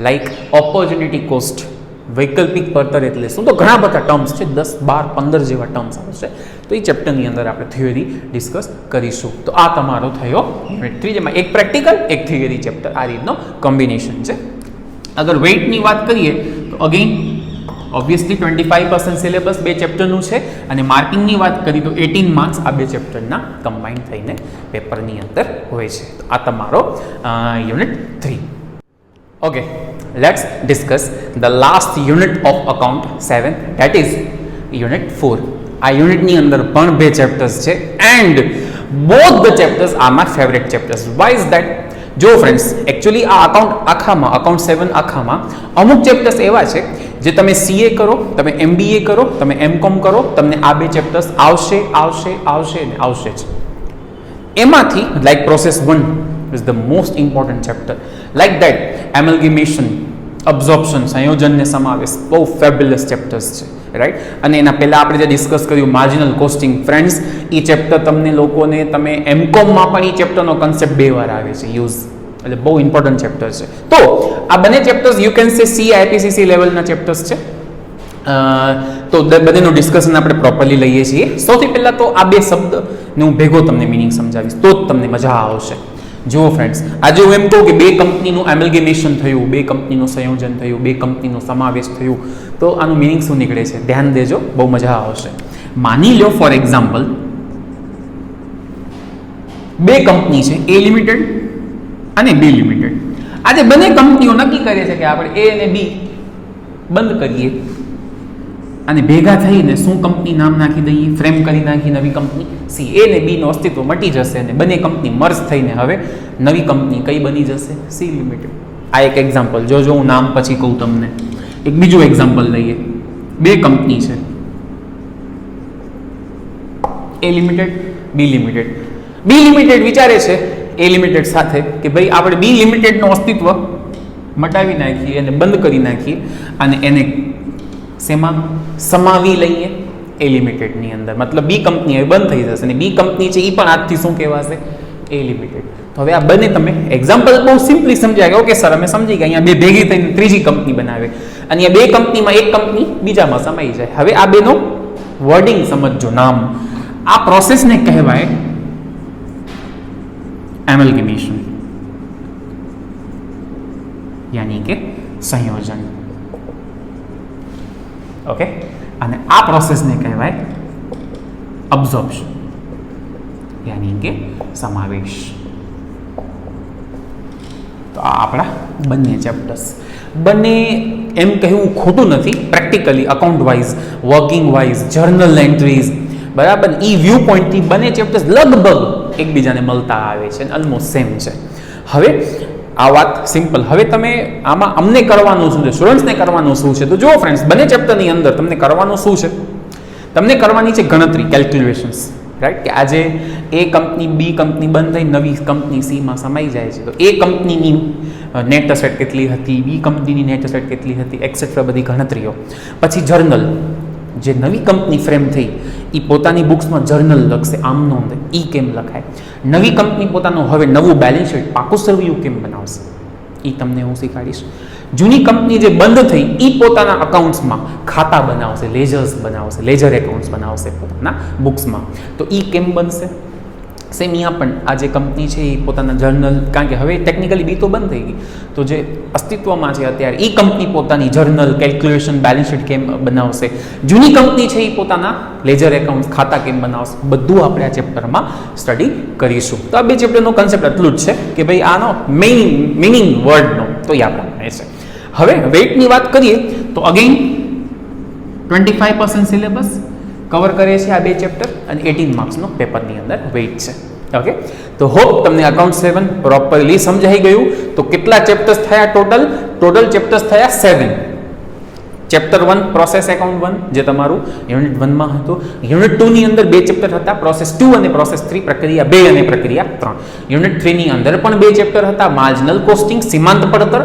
લાઈક ઓપોર્ચ્યુનિટી કોસ્ટ, વૈકલ્પિક પડતર એટલે શું. તો ઘણા બધા ટર્મ્સ છે, 10, 12, 15 જેવા ટર્મ્સ આવશે. તો એ ચેપ્ટરની અંદર આપણે થિયરી ડિસ્કસ કરીશું. તો આ તમારો થયો યુનિટ 3, જેમાં એક પ્રેક્ટિકલ એક થિયરી ચેપ્ટર આ રીતનો કોમ્બિનેશન છે. અગર વેઇટની વાત કરીએ તો અગેન ઓબ્વિયસલી 25% સિલેબસ 2 ચેપ્ટરનું છે, અને માર્કિંગની વાત કરીએ તો 18 માર્ક્સ આ 2 ચેપ્ટરના કમ્બાઈન થઈને પેપરની અંદર હોય છે. તો આ તમારો unit 3. Okay, let's discuss the last unit of account 7, that is unit 4. આ યુનિટની અંદર પણ 2 ચેપ્ટર્સ છે, and both the chapters are my favorite chapters. Why is that? જો ફ્રેન્ડ્સ એકચ્યુઅલી આ અકાઉન્ટ 7 આખામાં અમુક ચેપ્ટર્સ એવા છે જે તમે CA કરો, તમે MBA કરો, તમે MCOM કરો, તમને આ 2 ચેપ્ટર્સ આવશે ને આવશે જ. એમાંથી like process 1 is the most important chapter. Like that, amalgamation, absorption, સંયોજન ને સમાવેશ, બહુ ફેબ્યુલસ ચેપ્ટર્સ છે, રાઈટ. અને એના પહેલા આપણે જે ડિસ્કસ કર્યું માર્જિનલ કોસ્ટિંગ, ફ્રેન્ડ્સ એ ચેપ્ટર તમને લોકોને તમે MCOMમાં પણ એ ચેપ્ટરનો કન્સેપ્ટ 2 વાર આવે છે યુઝ, એટલે બહુ ઇમ્પોર્ટન્ટ ચેપ્ટર છે. તો આ બંને chapters you can say CIPCC લેવલના ચેપ્ટર્સ છે. તો બંનેનું ડિસ્કશન આપણે પ્રોપરલી લઈએ છીએ. સૌથી પહેલાં તો આ 2 શબ્દને હું ભેગો તમને મિનિંગ સમજાવીશ, તો જ તમને મજા આવશે. જુઓ ફ્રેન્ડ્સ, આજે હું એમ કહું કે 2 કંપનીનું એમલ્ગેમેશન થયું, 2 કંપનીનું સંયોજન થયું, 2 કંપનીનો સમાવેશ થયું, તો આનું મિનિંગ શું નીકળે છે? ધ્યાન દેજો, બહુ મજા આવશે. માની લો ફોર એક્ઝામ્પલ 2 કંપની છે, A લિમિટેડ અને B લિમિટેડ. આજે બંને કંપનીઓ નક્કી કરે છે કે આપણે A અને B બંધ કરીએ, અને ભેગા થઈને શું કંપની નામ નાખી દઈએ, ફ્રેમ કરી નાખી નવી કંપની C. A અને B નું અસ્તિત્વ મટી જશે, અને બંને કંપની મર્જ થઈને હવે નવી કંપની કઈ બની જશે? C limited. આ એક એક્ઝામ્પલ, જો હું નામ પછી કહું તમને. એક બીજું એક્ઝામ્પલ લઈએ, 2 કંપની છે, A limited, B limited. B limited વિચારે છે A લિમિટેડ સાથે કે ભાઈ આપણે B લિમિટેડનું અસ્તિત્વ મટાવી નાખીએ અને બંધ કરી નાખીએ, અને એને શેમાં સમાવી લઈએ? A લિમિટેડની અંદર. મતલબ B કંપની હવે બંધ થઈ જશે, અને B કંપની છે એ પણ આજથી શું કહેવાશે? A limited. તો હવે આ બંને તમે એક્ઝામ્પલ બહુ સિમ્પલી સમજ્યા કે ઓકે સર અમે સમજી ગયા અહીંયા બે ભેગી થઈને ત્રીજી કંપની બનાવે અને અહીંયા બે કંપનીમાં એક કંપની બીજામાં સમાઈ જાય. હવે આ બેનો વર્ડિંગ સમજજો, નામ. આ પ્રોસેસને કહેવાય એમલ્ગેમેશન, યાની કે સંયોજન. ઓકે, અને આ પ્રોસેસને કહેવાય અબ્ઝોર્પ્શન, યાની કે સમાવેશ. તો આ આપણા બંને ચેપ્ટર્સ. બંને એમ કહેવું ખોટું નથી, practically account wise, working wise, journal entries, બરાબર, ઈ વ્યૂ પોઈન્ટથી બંને ચેપ્ટર્સ લગભગ એકબીજાને મળતા આવે છે, ઓલમોસ્ટ સેમ છે. હવે આ વાત સિમ્પલ. હવે તમે આમાં અમને કરવાનું શું છે, સ્ટુડન્ટ્સને કરવાનું શું છે? તો જુઓ ફ્રેન્ડ્સ, બંને ચેપ્ટરની અંદર તમને કરવાનું શું છે? તમને કરવાની છે ગણતરી, કેલ્ક્યુલેશન્સ, રાઈટ? કે આજે એ કંપની બી કંપની બંધ થઈ નવી કંપની સીમાં સમાઈ જાય છે, તો એ કંપનીની નેટ અસેટ કેટલી હતી, બી કંપનીની નેટ અસેટ કેટલી હતી, એક્સેટ્રા બધી ગણતરીઓ. પછી જર્નલ, જે નવી કંપની ફ્રેમ થઈ એ પોતાની બુક્સમાં જર્નલ લખશે, આમ નોંધ ઈ કેમ લખાય. નવી કંપની પોતાનું હવે નવું બેલેન્સ શીટ, પાકું સર્વ્યુ કેમ બનાવશે, એ તમને હું શીખવાડીશ. જૂની કંપની જે બંધ થઈ એ પોતાના અકાઉન્ટ્સમાં ખાતા બનાવશે, લેજર્સ બનાવશે, લેજર એકાઉન્ટ્સ બનાવશે પોતાના બુક્સમાં, તો એ કેમ બનશે? સેમ અહીંયા પણ આ જે કંપની છે એ પોતાના જર્નલ, કારણ કે હવે ટેકનિકલી બી તો બંધ થઈ ગઈ, તો જે અસ્તિત્વમાં છે અત્યારે એ કંપની પોતાની જર્નલ, કેલ્ક્યુલેશન, બેલેન્સ શીટ કેમ બનાવશે. જૂની કંપની છે એ પોતાના લેજર એકાઉન્ટ, ખાતા કેમ બનાવશે, બધું આપણે આ ચેપ્ટરમાં સ્ટડી કરીશું. તો આ બે ચેપ્ટરનો કન્સેપ્ટ એટલું જ છે કે ભાઈ આનો મિનિંગ વર્ડનો તો એ આપણે છે. હવે વેઇટની વાત કરીએ તો અગેન 25% સિલેબસ કવર કરે છે આ બે ચેપ્ટર અને 18 માર્ક્સનો પેપરની અંદર વેઇટ છે. ઓકે, તો હોપ તમને અકાઉન્ટ 7 પ્રોપરલી સમજાઈ ગયું. તો કેટલા ચેપ્ટર્સ થયા ટોટલ ચેપ્ટર્સ થયા 7. ચેપ્ટર 1 પ્રોસેસ એકાઉન્ટ 1 જે તમારું યુનિટ 1 માં હતું. યુનિટ 2 ની અંદર બે ચેપ્ટર હતા, પ્રોસેસ 2 અને પ્રોસેસ 3, પ્રક્રિયા 2 અને પ્રક્રિયા 3. યુનિટ 3 ની અંદર પણ બે ચેપ્ટર હતા, માર્જિનલ કોસ્ટિંગ, સીમાંત પડતર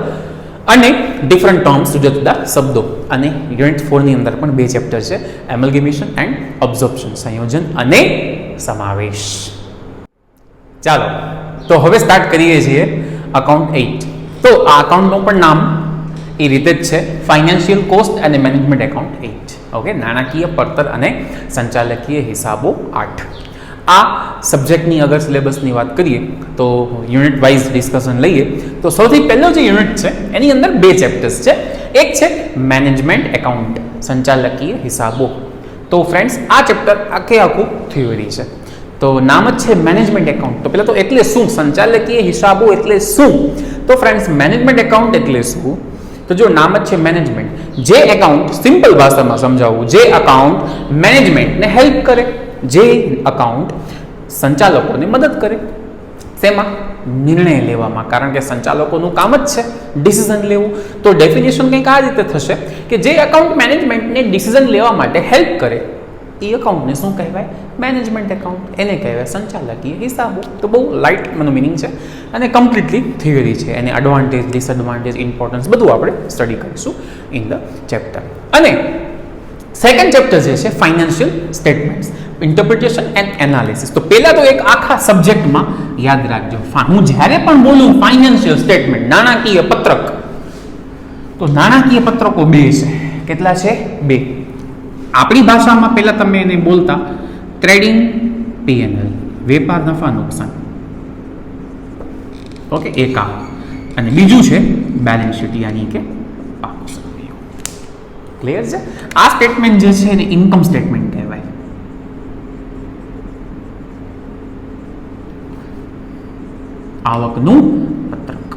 અને ડિફરન્ટ ટર્મ્સ, જુદા જુદા શબ્દો. અને યુનિટ 4 ની અંદર પણ બે ચેપ્ટર છે, એમલ્ગેમેશન એન્ડ અબ્ઝોર્પ્શન, સંયોજન અને સમાવેશ. ચાલો, તો હવે સ્ટાર્ટ કરીએ છીએ અકાઉન્ટ 8. તો આ અકાઉન્ટનું પણ નામ એ રીતે જ છે, ફાઇનાન્શિયલ કોસ્ટ અને મેનેજમેન્ટ એકાઉન્ટ 8. ઓકે, નાણાકીય પડતર અને સંચાલકીય હિસાબો 8. આ સબ્જેક્ટની અગર સિલેબસની વાત કરીએ તો યુનિટ વાઇઝ ડિસ્કશન લઈએ તો સૌથી પહેલો જે યુનિટ છે એની અંદર બે ચેપ્ટર્સ છે. એક છે મેનેજમેન્ટ એકાઉન્ટ, સંચાલકીય હિસાબો. તો ફ્રેન્ડ્સ, આ ચેપ્ટર આખું થિયરી છે. તો નામ જ છે મેનેજમેન્ટ એકાઉન્ટ. તો પહેલા તો એટલે શું, સંચાલકીય હિસાબો એટલે શું? તો ફ્રેન્ડ્સ, મેનેજમેન્ટ એકાઉન્ટ એટલે શું? તો જો નામ જ છે મેનેજમેન્ટ, જે એકાઉન્ટ, સિમ્પલ ભાષામાં સમજાવવું, જે અકાઉન્ટ મેનેજમેન્ટને હેલ્પ કરે, જે અકાઉન્ટ સંચાલકોને મદદ કરે. શેમાં? નિર્ણય લેવામાં, કારણ કે સંચાલકોનું કામ જ છે ડિસિઝન લેવું. તો ડેફિનેશન કંઈક આ રીતે થશે કે જે એકાઉન્ટ મેનેજમેન્ટને ડિસિઝન લેવા માટે હેલ્પ કરે એ એકાઉન્ટને શું કહેવાય? Management account. એને કહેવાય સંચાલકીય હિસાબો. તો બહુ લાઇટ મને મિનિંગ છે અને કમ્પ્લીટલી થિયરી છે. એને એડવાન્ટેજ, ડિસએડવાન્ટેજ, ઇમ્પોર્ટન્સ બધું આપણે સ્ટડી કરીશું ઇન ધ ચેપ્ટર. અને સેકન્ડ ચેપ્ટર જે છે financial statements, interpretation and analysis. તો પહેલા તો એક આખા સબ્જેક્ટમાં યાદ રાખજો, હું જ્યારે પણ બોલું ફાઇનાન્શિયલ સ્ટેટમેન્ટ, નાણાકીય પત્રક, તો નાણાકીય પત્રકો બે છે. કેટલા છે? બે. આપણી ભાષામાં પહેલા તમે એને બોલતા ટ્રેડિંગ P&L, વેપાર નફા નુકસાન. ઓકે, એક આ. અને બીજું છે બેલેન્સ શીટ, યાની કે ક્લિયર છે? આ સ્ટેટમેન્ટ જે છે એને ઇન્કમ સ્ટેટમેન્ટ કહેવાય. આવકનું પત્રક.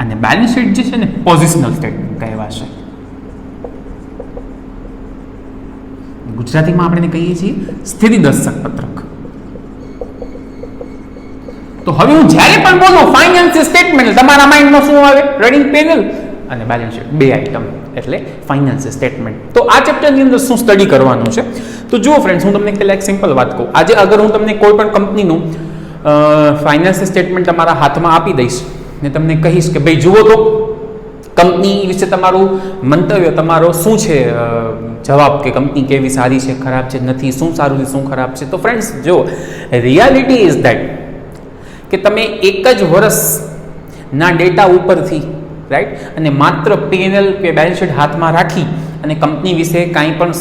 અને બેલેન્સ શીટ જે છે ને પોઝિશનલ સ્ટેટમેન્ટ કહેવાશે. ગુજરાતીમાં આપણે કહીએ છીએ સ્થિતિ દર્શક પત્રક. તો હવે હું જ્યારે પણ બોલું ફાઇનાન્શિયલ સ્ટેટમેન્ટ, તમારા માઇન્ડમાં શું આવે? ટ્રેડિંગ P&L અને બેલેન્સ શીટ, બે આઇટમ એટલે ફાઇનાન્શિયલ સ્ટેટમેન્ટ. તો આ ચેપ્ટરની અંદર શું સ્ટડી કરવાનું છે? તો જુઓ ફ્રેન્ડ્સ, હું તમને પહેલા એક સિમ્પલ વાત કહું. આજે અગર હું તમને કોઈ પણ કંપનીનું ફાઇનાન્શિયલ સ્ટેટમેન્ટ તમારા હાથમાં આપી દઈશ ને તમને કહીશ કે ભાઈ જુઓ તો કંપની વિશે તમારું મંતવ્ય, તમારો શું છે જવાબ, કે કંપની કેવી સારી છે, ખરાબ છે, નથી, શું સારું છે, શું ખરાબ છે. તો ફ્રેન્ડ્સ જો રિયાલિટી ઇઝ ધેટ કે તમે એક જ વર્ષના ડેટા ઉપરથી રાઈટ અને માત્ર P&L કે બેલેન્સ શીટ હાથમાં રાખી અને કંપની વિશે કાંઈ પણ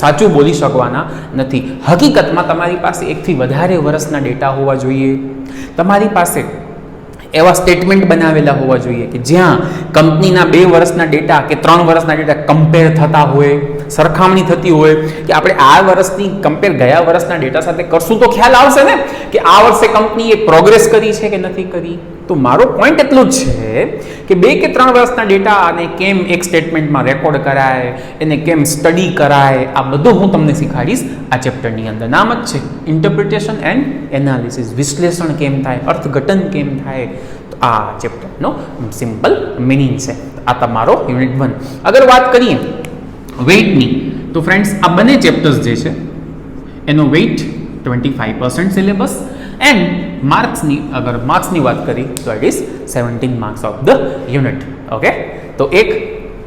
સાચું બોલી શકવાના નથી. હકીકતમાં તમારી પાસે એકથી વધારે વર્ષના ડેટા હોવા જોઈએ. તમારી પાસે એવા સ્ટેટમેન્ટ બનાવેલા હોવા જોઈએ કે જ્યાં કંપનીના 2 વર્ષના ડેટા કે 3 વર્ષના ડેટા કમ્પેર થતા હોય, સરખામણી થતી હોય કે આપણે આ વર્ષની કમ્પેર ગયા વર્ષના ડેટા સાથે કરશું તો ખ્યાલ આવશે ને કે આ વર્ષે કંપનીએ પ્રોગ્રેસ કરી છે કે નથી કરી. તો મારો પોઈન્ટ એટલું જ છે કે 2 કે 3 વર્ષના ડેટાને કેમ એક સ્ટેટમેન્ટમાં રેકોર્ડ કરાય, એને કેમ સ્ટડી કરાય, આ બધું હું તમને શીખવાડીશ આ ચેપ્ટરની અંદર. નામ જ છે ઇન્ટરપ્રિટેશન એન્ડ એનાલિસિસ. વિશ્લેષણ કેમ થાય, અર્થઘટન કેમ થાય, તો આ ચેપ્ટરનો સિમ્પલ મિનિંગ છે. આ તમારો યુનિટ 1. અગર વાત કરીએ વેઇટની તો ફ્રેન્ડ્સ આ બંને ચેપ્ટર્સ જે છે એનો વેઇટ 25% સિલેબસ એન્ડ માર્ક્સની વાત કરી તો it is 17 marks of the unit. Okay, તો એક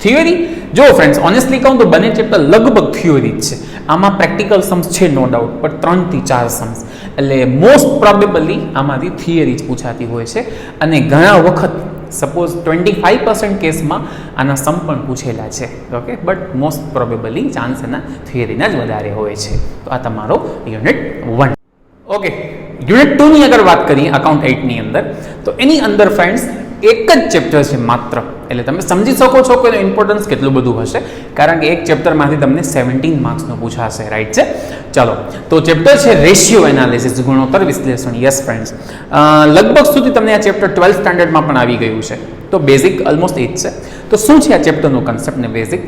થિયરી જો ફ્રેન્ડ્સ ઓનેસ્ટલી કહું તો બંને ચેપ્ટર લગભગ થિયરી જ છે. આમાં પ્રેક્ટિકલ સમ્સ છે નો ડાઉટ, પણ 3 થી 4 સમ્સ, એટલે મોસ્ટ પ્રોબેબલી આમાંથી થિયરી જ પૂછાતી હોય છે. અને ઘણા વખત સપોઝ 25% કેસમાં આના સમ પણ પૂછેલા છે. Okay, but most probably chance એના થિયરીના જ વધારે હોય છે. તો આ તમારો યુનિટ 1. ઓકે, યુનિટ 2 ની અગર વાત કરીએ અકાઉન્ટ 8 ની અંદર તો એની અંદર ફ્રેન્ડ્સ એક જ ચેપ્ટર છે માત્ર. એટલે તમે સમજી શકો છો કે એનું ઇમ્પોર્ટન્સ કેટલું બધું હશે, કારણ કે એક ચેપ્ટરમાંથી તમને 17 માર્ક્સનું પૂછાશે. રાઈટ છે. ચાલો, તો ચેપ્ટર છે રેશિયો એનાલિસિસ, ગુણોત્તર વિશ્લેષણ. યસ ફ્રેન્ડ્સ, લગભગ સુધી તમને આ ચેપ્ટર 12th સ્ટાન્ડર્ડમાં પણ આવી ગયું છે. તો બેઝિક ઓલમોસ્ટ એ જ છે. તો શું છે આ ચેપ્ટરનો કન્સેપ્ટ ને બેઝિક?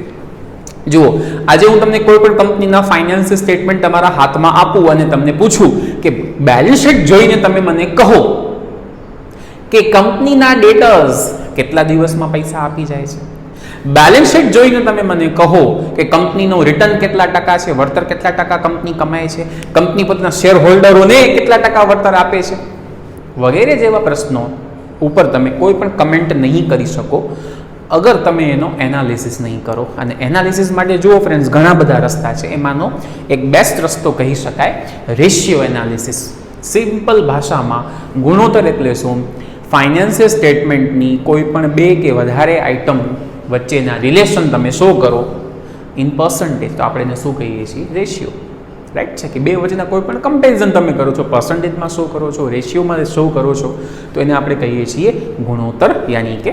જુઓ, આજે હું તમને કોઈ પણ કંપનીના ફાઇનાન્શિયલ સ્ટેટમેન્ટ તમારા હાથમાં આપું અને તમને પૂછું કે બેલેન્સ શીટ જોઈને તમે મને કહો કે કંપનીના ડેટર્સ કેટલા દિવસમાં પૈસા આપી જાય છે. બેલેન્સ શીટ જોઈને તમે મને કહો કે કંપનીનો રિટર્ન કેટલા ટકા છે, વળતર કેટલા ટકા કંપની કમાય છે, કંપની પોતાના શેર હોલ્ડરોને કેટલા ટકા વળતર આપે છે, વગેરે જેવા પ્રશ્નો ઉપર તમે કોઈ પણ કમેન્ટ નહીં કરી શકો અગર તમે એનો એનાલિસિસ નહીં કરો. અને એનાલિસિસ માટે જુઓ ફ્રેન્ડ્સ ઘણા બધા રસ્તા છે. એમાંનો એક બેસ્ટ રસ્તો કહી શકાય રેશિયો એનાલિસિસ. સિમ્પલ ભાષામાં ગુણોત્તર એટલે શું? ફાઇનાન્શિયલ સ્ટેટમેન્ટની કોઈ પણ 2 કે વધારે આઇટમ વચ્ચેના રિલેશન તમે શો કરો ઇન પર્સન્ટેજ, તો આપણે એને શું કહીએ છીએ? રેશિયો. રાઈટ છે કે 2 વચ્ચેના કોઈ પણ કમ્પેરિઝન તમે કરો છો, પર્સન્ટેજમાં શો કરો છો, રેશિયોમાં શો કરો છો, તો એને આપણે કહીએ છીએ ગુણોત્તર યાની કે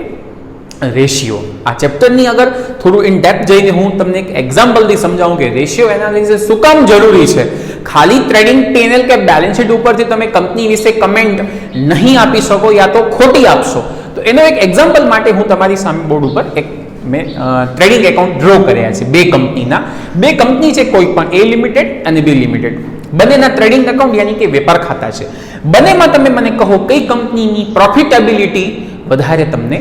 રેશિયો. આ ચેપ્ટરની અગર થોડું ઇન ડેપ્થ જઈને હું તમને એક એક્ઝામ્પલથી સમજાવું કે રેશિયો એનાલિસિસ શું કામ જરૂરી છે. ખાલી ટ્રેડિંગ P&L કે બેલેન્સ શીટ ઉપરથી તમે કંપની વિશે કમેન્ટ નહીં આપી શકો યા તો ખોટી આપશો. તો એનો એક એક્ઝામ્પલ માટે હું તમારી સામે બોર્ડ ઉપર એક મેં ટ્રેડિંગ એકાઉન્ટ ડ્રો કર્યા છે 2 કંપનીના. 2 કંપની છે કોઈ પણ, A લિમિટેડ અને B લિમિટેડ. બંનેના ટ્રેડિંગ એકાઉન્ટ યાની કે વેપાર ખાતા છે. બંનેમાં તમે મને કહો કઈ કંપનીની પ્રોફિટેબિલિટી વધારે તમને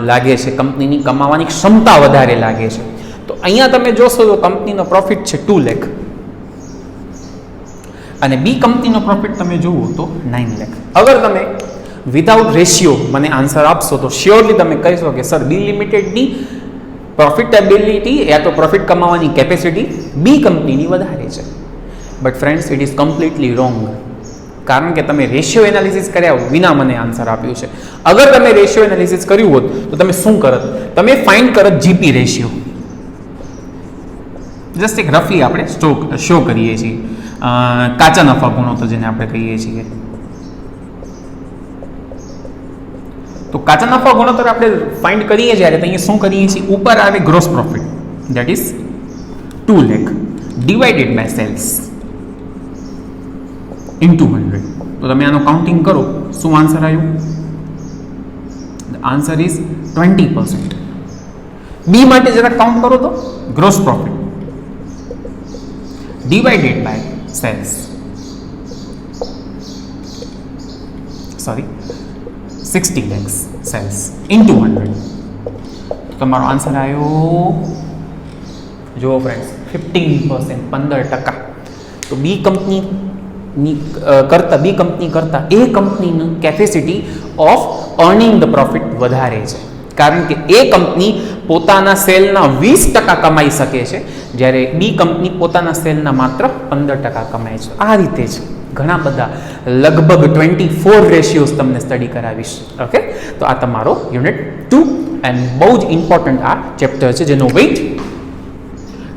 લાગે છે, કંપનીની કમાવાની ક્ષમતા વધારે લાગે છે. તો અહીંયા તમે જોશો તો કંપનીનો પ્રોફિટ છે 2 લાખ અને બી કંપનીનો પ્રોફિટ તમે જુઓ તો 9 લાખ. અગર તમે વિધાઉટ રેશિયો મને આન્સર આપશો તો શ્યોરલી તમે કહીશો કે સર બી લિમિટેડની પ્રોફિટેબિલિટી યા તો પ્રોફિટ કમાવાની કેપેસિટી બી કંપનીની વધારે છે. But friends it is completely wrong, કારણ કે તમે રેશિયો એનાલિસિસ કર્યા વિના મને આન્સર આપ્યું છે. અગર તમે રેશિયો એનાલિસિસ કર્યું હોત તો તમે શું કરત? તમે ફાઇન્ડ કરત જીપી રેશિયો. જસ્ટ એક રફલી આપણે શો કરીએ છીએ કાચા નફા ગુણોત્તર જેને આપણે કહીએ છીએ. તો કાચા નફા ગુણોત્તર આપણે ફાઇન્ડ કરીએ જ્યારે તો અહીંયા શું કરીએ છીએ? ઉપર આવે gross profit that is 2 lakh divided by sales into 100. તો તમે આનું કાઉન્ટિંગ કરો, શું આન્સર આવ્યું? Answer is 20%. બી માટે જરા કાઉન્ટ કરો તો gross profit divided by sales, sorry 60 lakhs sales into 100. તમારો આન્સર આવ્યો જુઓ ફ્રેન્ડ્સ 15%, 15%. તો બી કંપની કરતા એ કંપનીની capacity of earning the profit વધારે છે, કારણ કે એ કંપની પોતાના સેલના 20% કમાઈ શકે છે, જ્યારે બી કંપની પોતાના સેલના માત્ર 15% કમાય છે. આ રીતે છે. ઘણા બધા લગભગ 24 રેશિયોઝ તમને સ્ટડી કરાવીશ. ઓકે, તો આ તમારો યુનિટ 2 એન્ડ બહુ જ ઇમ્પોર્ટન્ટ આ ચેપ્ટર છે જેનો વેઇટ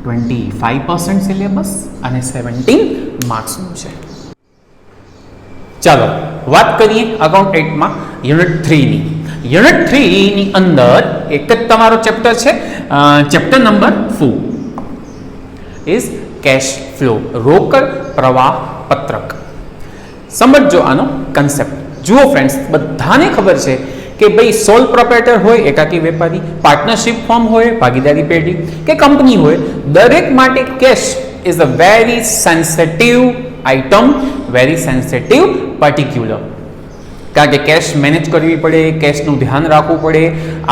25% સિલેબસ અને 17 માર્ક્સનું છે. ચાલો વાત કરીએ અકાઉન્ટ 8માં યુનિટ 3ની. યુનિટ 3ની અંદર એક જ તમારો ચેપ્ટર છે, chapter number 4 is cash flow, રોકડ પ્રવાહ પત્રક. સમજો આનો કન્સેપ્ટ. જુઓ ફ્રેન્ડ્સ, બધાને ખબર છે કે ભાઈ સોલ પ્રોપ્રાઇટર હોય, એકાકી વેપારી, પાર્ટનરશિપ ફોર્મ હોય, ભાગીદારી પેઢી કે કંપની હોય, દરેક માટે cash is a very sensitive item, very sensitive particular. કારણ કે કેશ મેનેજ કરવી પડે, કેશનું ધ્યાન રાખવું પડે,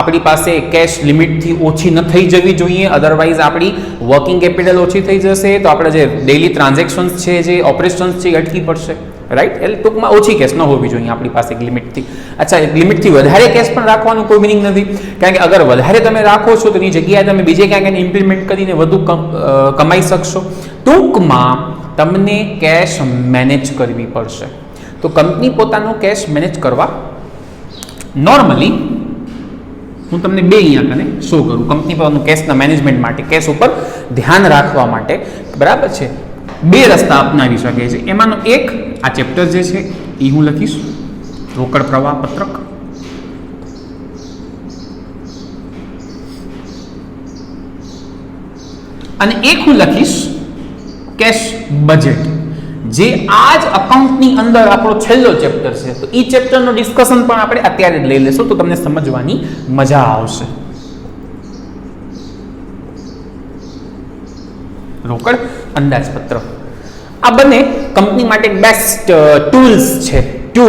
આપણી પાસે કેશ લિમિટથી ઓછી ન થઈ જવી જોઈએ, અધરવાઇઝ આપણી વર્કિંગ કેપિટલ ઓછી થઈ જશે, તો આપણે જે ડેઇલી ટ્રાન્ઝેક્શન્સ છે, જે ઓપરેશન્સ છે, અટકી પડશે. રાઈટ, એટલે ટૂંકમાં ઓછી કેશ ન હોવી જોઈએ આપણી પાસે લિમિટથી. અચ્છા, લિમિટથી વધારે કેશ પણ રાખવાનું કોઈ મિનિંગ નથી, કારણ કે અગર વધારે તમે રાખો છો તો એની જગ્યાએ તમે બીજે ક્યાંક ઇમ્પ્લિમેન્ટ કરીને વધુ કમાઈ શકશો. ટૂંકમાં તમને કેશ મેનેજ કરવી પડશે. તો કંપની પોતાનો કેશ મેનેજ કરવા નોર્મલી હું તમને બે અહીંયા કને શો કરું. કંપની પોતાનું કેશના મેનેજમેન્ટ માટે, કેશ ઉપર ધ્યાન રાખવા માટે, બરાબર છે, બે રસ્તા અપનાવી શકે છે. એમાંનો એક આ ચેપ્ટર જે છે એ હું લખીશ રોકડ પ્રવાહ પત્રક, અને એક હું લખીશ કેશ બજેટ, જે આ જ અકાઉન્ટની અંદર આપણો છેલ્લો ચેપ્ટર છે. તો એ ચેપ્ટરનો ડિસ્કશન પણ આપણે અત્યારે જ લઈ લેશું, તો તમને સમજવાની મજા આવશે. રોકડ અંદાજપત્ર આ બંને કંપની માટે બેસ્ટ ટૂલ્સ છે ટુ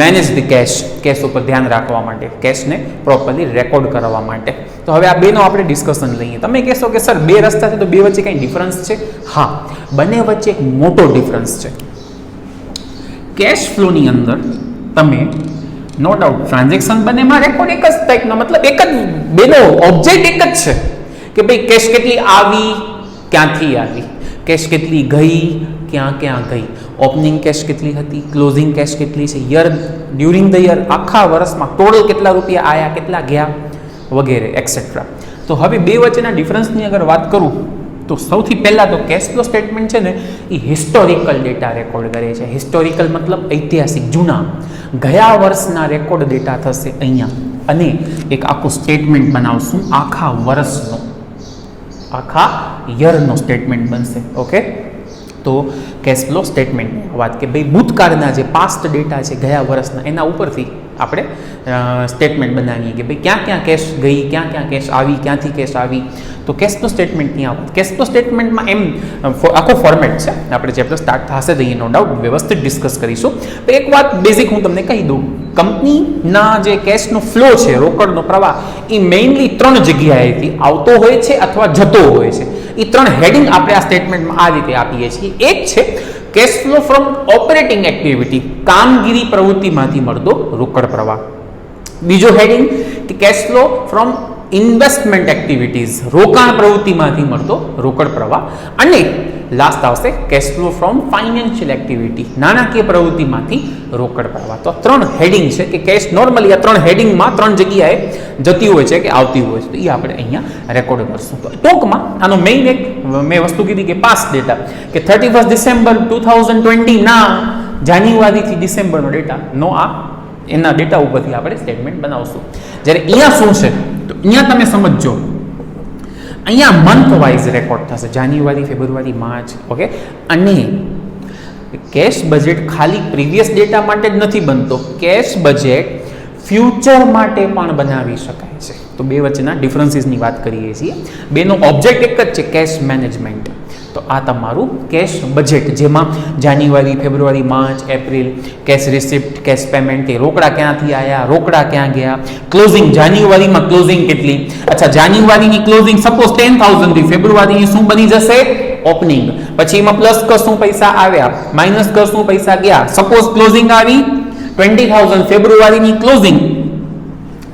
મેનેજ ધ કેશ ઉપર ધ્યાન રાખવા માટે, કેશને પ્રોપરલી રેકોર્ડ કરવા માટે. તો હવે આ બેનો આપણે ડિસ્કશન લઈએ. તમે કહેશો કે સર બે રસ્તા છે તો બે વચ્ચે કંઈ ડિફરન્સ છે? હા, બંને વચ્ચે એક મોટો ડિફરન્સ છે. કેશ ફ્લોની અંદર તમે નો ડાઉટ ટ્રાન્ઝેક્શન બંનેમાં રેકોર્ડ એક જ ટાઈપનો, મતલબ એક જ, બેનો ઓબ્જેક્ટ એક જ છે કે ભાઈ કેશ કેટલી આવી, ક્યાંથી આવી, કેશ કેટલી ગઈ, ક્યાં ક્યાં ગઈ, ઓપનિંગ કેશ કેટલી હતી, ક્લોઝિંગ કેશ કેટલી છે, યર ડ્યુરિંગ ધ યર, આખા વર્ષમાં ટોટલ કેટલા રૂપિયા આવ્યા, કેટલા ગયા, વગેરે એક્સેટ્રા. તો હવે બે વચ્ચેના ડિફરન્સની અગર વાત કરું તો સૌથી પહેલાં તો કેશ ફ્લો સ્ટેટમેન્ટ છે ને એ હિસ્ટોરિકલ ડેટા રેકોર્ડ કરે છે. હિસ્ટોરિકલ મતલબ ઐતિહાસિક, જૂના, ગયા વર્ષના રેકોર્ડ ડેટા થશે અહીંયા, અને એક આખું સ્ટેટમેન્ટ બનાવશું આખા વર્ષનો, આખા યરનો સ્ટેટમેન્ટ બનશે. ઓકે, તો કેશ ફ્લો સ્ટેટમેન્ટની વાત કે ભાઈ ભૂતકાળના જે પાસ્ટ ડેટા છે ગયા વર્ષના, એના ઉપરથી આપણે સ્ટેટમેન્ટ બનાવીએ કે ભાઈ ક્યાં ક્યાં કેશ ગઈ, ક્યાં ક્યાં કેશ આવી, ક્યાંથી કેશ આવી. તો કેશ ફ્લો સ્ટેટમેન્ટની આવત, કેશ ફ્લો સ્ટેટમેન્ટમાં એમ આખો ફોર્મેટ છે. આપણે ચેપ્ટર સ્ટાર્ટ થશે તો નો ડાઉટ વ્યવસ્થિત ડિસ્કસ કરીશું. તો એક વાત બેઝિક હું તમને કહી દઉં, કંપનીના જે કેશનો ફ્લો છે, રોકડનો પ્રવાહ, એ મેઇનલી ત્રણ જગ્યાએથી આવતો હોય છે અથવા જતો હોય છે. એ ત્રણ હેડિંગ આપણે આ સ્ટેટમેન્ટમાં આ રીતે આપીએ છીએ. એક છે cash flow from operating activity, કામગીરી પ્રવૃત્તિમાંથી મળતો રોકડ પ્રવાહ. બીજો હેડિંગ કે cash flow from investment activities, રોકાણ પ્રવૃત્તિમાંથી મળતો રોકડ પ્રવાહ. અને લાસ્ટ આવશે cash flow from financial activity, નાણાકીય પ્રવૃત્તિમાંથી રોકડ પ્રવાહ. તો ત્રણ હેડિંગ છે કે કેશ નોર્મલી આ ત્રણ હેડિંગમાં ત્રણ જગ્યાએ જતી હોય છે કે આવતી હોય છે. તો એ આપણે અહીંયા રેકોર્ડ કરશું. તો ટૂંકમાં આનો મેઇન એક મેં વસ્તુ કીધી કે પાસ્ટ ડેટા, કે 31 ડિસેમ્બર 2020 ના જાન્યુઆરીથી ડિસેમ્બરનો ડેટા નો આ એના ડેટા ઉપરથી આપણે સ્ટેટમેન્ટ બનાવશું. જ્યારે અહીંયા શું છે તો અહીંયા તમે સમજો, અહીંયા મંથ વાઇઝ રેકોર્ડ થશે, જાન્યુઆરી, ફેબ્રુઆરી, માર્ચ. ઓકે, અને કેશ બજેટ ખાલી પ્રીવિયસ ડેટા માટે જ નથી બનતો, કેશ બજેટ ફ્યુચર માટે પણ બનાવી શકાય છે. તો બે વચ્ચેના ડિફરન્સીસની વાત કરીએ છીએ. બેનો ઓબ્જેક્ટ એક જ છે, કેશ મેનેજમેન્ટ. તો આ તમારું કેશ બજેટ, જેમાં January, February, March, April, cash receipt, cash payment, એ રોકડા ક્યાંથી આવ્યા, રોકડા ક્યાં ગયા, ક્લોઝિંગ, જાન્યુઆરીમાં ક્લોઝિંગ કેટલી, અચ્છા જાન્યુઆરીની ક્લોઝિંગ સપોઝ 10,000 થી, ફેબ્રુઆરીની શું બની જશે, ઓપનિંગ, પછી એમાં પ્લસ કરશું પૈસા આવ્યા, માઇનસ કરશું પૈસા ગયા, સપોઝ ક્લોઝિંગ આવી 20,000, ફેબ્રુઆરીની ક્લોઝિંગ,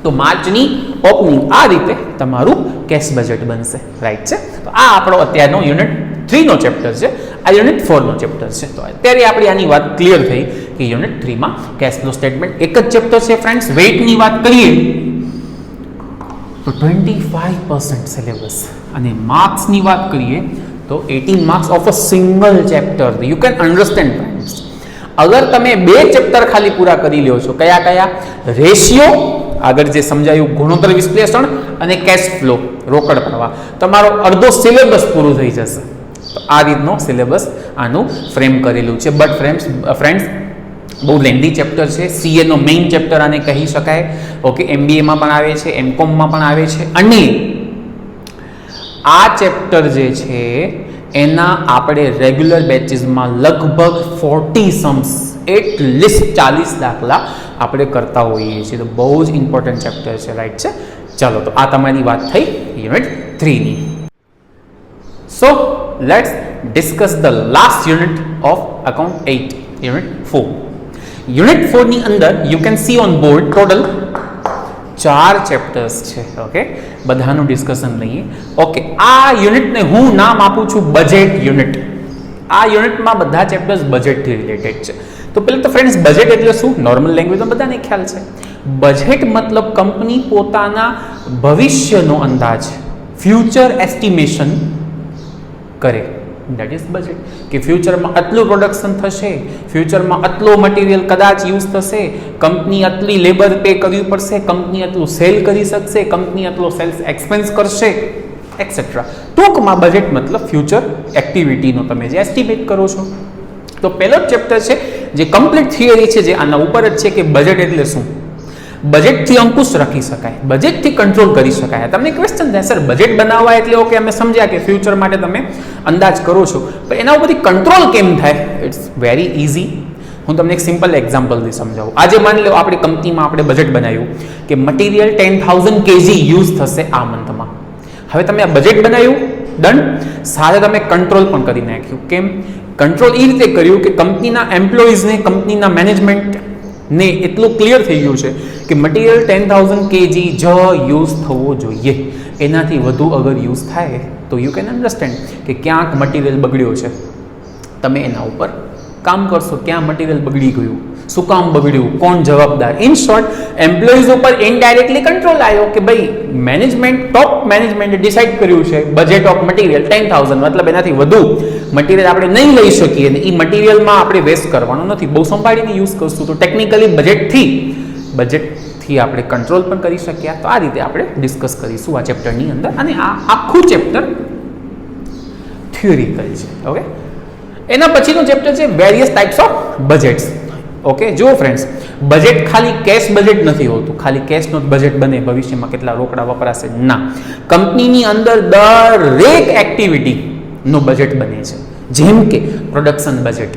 તો માર્ચની ઓપનિંગ. આ રીતે તમારું કેશ બજેટ બનશે. રાઈટ છે. તો આ આપણો અત્યારનો યુનિટ 3 નો ચેપ્ટર છે. આ યુનિટ 4 નો ચેપ્ટર છે. તો અત્યારે આપણે આની વાત ક્લિયર થઈ કે યુનિટ 3 માં કેશ ફ્લો સ્ટેટમેન્ટ એક જ ચેપ્ટર છે ફ્રેન્ડ્સ. વેઇટની વાત કરીએ તો 25% સિલેબસ અને માર્ક્સની વાત કરીએ તો 18 marks of a single chapter. You can understand friends. અગર તમે બે ચેપ્ટર ખાલી પૂરા કરી લ્યો છો, કયા રેશિયો, આગળ જે સમજાયું ગુણોત્તર વિશ્લેષણ અને કેશ ફ્લો રોકડ પ્રવાહ, તમારો અડધો સિલેબસ પૂરું થઈ જશે. તો આ રીતનો સિલેબસ આનું ફ્રેમ કરેલું છે. બટ ફ્રેન્ડ્સ બહુ લેન્ધી ચેપ્ટર છે. સીએ નો મેઇન ચેપ્ટર આને કહી શકાય. ઓકે, એમબીએમાં પણ આવે છે, એમકોમમાં પણ આવે છે. અને આ ચેપ્ટર જે છે એના આપણે રેગ્યુલર બેચીસમાં લગભગ 40 સમ્સ, એટલીસ્ટ 40 દાખલા આપણે કરતા હોઈએ છીએ. તો બહુ જ ઇમ્પોર્ટન્ટ ચેપ્ટર છે, રાઈટ છે. ચાલો, તો આ તમારી વાત થઈ યુનિટ 3 ની. So let's discuss the last unit of account 8, unit 4. Unit 4 ની અંદર you can see on board total 4 chapters છે. ઓકે, બધાનું ડિસ્કશન લઈએ. ઓકે, આ યુનિટને હું નામ આપું છું બજેટ યુનિટ. આ યુનિટમાં બધા ચેપ્ટર્સ બજેટથી રિલેટેડ છે. તો પહેલાં તો ફ્રેન્ડ્સ, બજેટ એટલે શું? નોર્મલ લેંગ્વેજમાં બધાને ખ્યાલ છે. બજેટ મતલબ કંપની પોતાના ભવિષ્યનો અંદાજ, ફ્યુચર એસ્ટિમેશન કરે. That is budget. કે ફ્યુચરમાં આટલું પ્રોડક્શન થશે, ફ્યુચરમાં આટલો મટીરિયલ કદાચ યુઝ થશે, કંપની આટલી લેબર પે કરવી પડશે, કંપની આટલું સેલ કરી શકશે, કંપની આટલો સેલ્સ એક્સપેન્સ કરશે, એક્સેટ્રા. ટૂંકમાં બજેટ મતલબ ફ્યુચર એક્ટિવિટીનો તમે જે એસ્ટિમેટ કરો છો. તો પહેલો જ ચેપ્ટર છે જે કમ્પ્લીટ થિયરી છે, જે આના ઉપર જ છે કે બજેટ એટલે શું. બજેટથી અંકુશ રાખી શકાય, બજેટથી કંટ્રોલ કરી શકાય. તમને ક્વેશ્ચન થાય, સર બજેટ બનાવવા એટલે ઓકે અમે સમજ્યા કે ફ્યુચર માટે તમે અંદાજ કરો છો, પણ એના ઉપરથી કંટ્રોલ કેમ થાય? It's very easy. હું તમને એક સિમ્પલ એક્ઝામ્પલથી સમજાવું. આજે માની લો આપણી કંપનીમાં આપણે બજેટ બનાવ્યું કે મટીરિયલ 10,000 kg યુઝ થશે આ મંથમાં. હવે તમે આ બજેટ બનાવ્યું, ડન. સાથે તમે કંટ્રોલ પણ કરી નાખ્યું. કેમ કંટ્રોલ? એ રીતે કર્યું કે કંપનીના એમ્પ્લોઈઝને, કંપનીના મેનેજમેન્ટને એટલું ક્લિયર થઈ ગયું છે કે મટીરિયલ 10,000 kg જ યુઝ થવો જોઈએ. એનાથી વધુ અગર યુઝ થાય તો યુ કેન અન્ડરસ્ટેન્ડ કે ક્યાંક મટીરિયલ બગડ્યો છે. તમે એના ઉપર કામ કરશો. ક્યાં મટીરિયલ બગડી ગયું, શું કામ બગડ્યું, કોણ જવાબદાર. ઇન શોર્ટ, એમ્પ્લોઈઝ ઉપર ઇનડાયરેક્ટલી કંટ્રોલ આવ્યો કે ભાઈ મેનેજમેન્ટ, ટોપ મેનેજમેન્ટે ડિસાઇડ કર્યું છે બજેટ ઓફ મટીરિયલ 10,000, મતલબ એનાથી વધુ મટીરિયલ આપણે નહીં લઈ શકીએ અને એ મટીરિયલમાં આપણે વેસ્ટ કરવાનું નથી, બહુ સંભાળીને યુઝ કરશું. તો ટેકનિકલી બજેટથી આપણે કંટ્રોલ પણ કરી શક્યા. તો આ રીતે આપણે ડિસ્કસ કરીશું આ ચેપ્ટરની અંદર. અને આ આખું ચેપ્ટર થિયોરિકલ છે. ઓકે, એના પછીનું ચેપ્ટર છે various types of budgets. Okay, જુઓ ફ્રેન્ડ્સ, બજેટ ખાલી કેશ બજેટ નથી હોતું, ખાલી કેશનો જ બજેટ બને ભવિષ્યમાં કેટલા રોકડા વપરાશે, ના. કંપનીની અંદર દરેક એક્ટિવિટીનો બજેટ બને છે. જેમ કે production budget,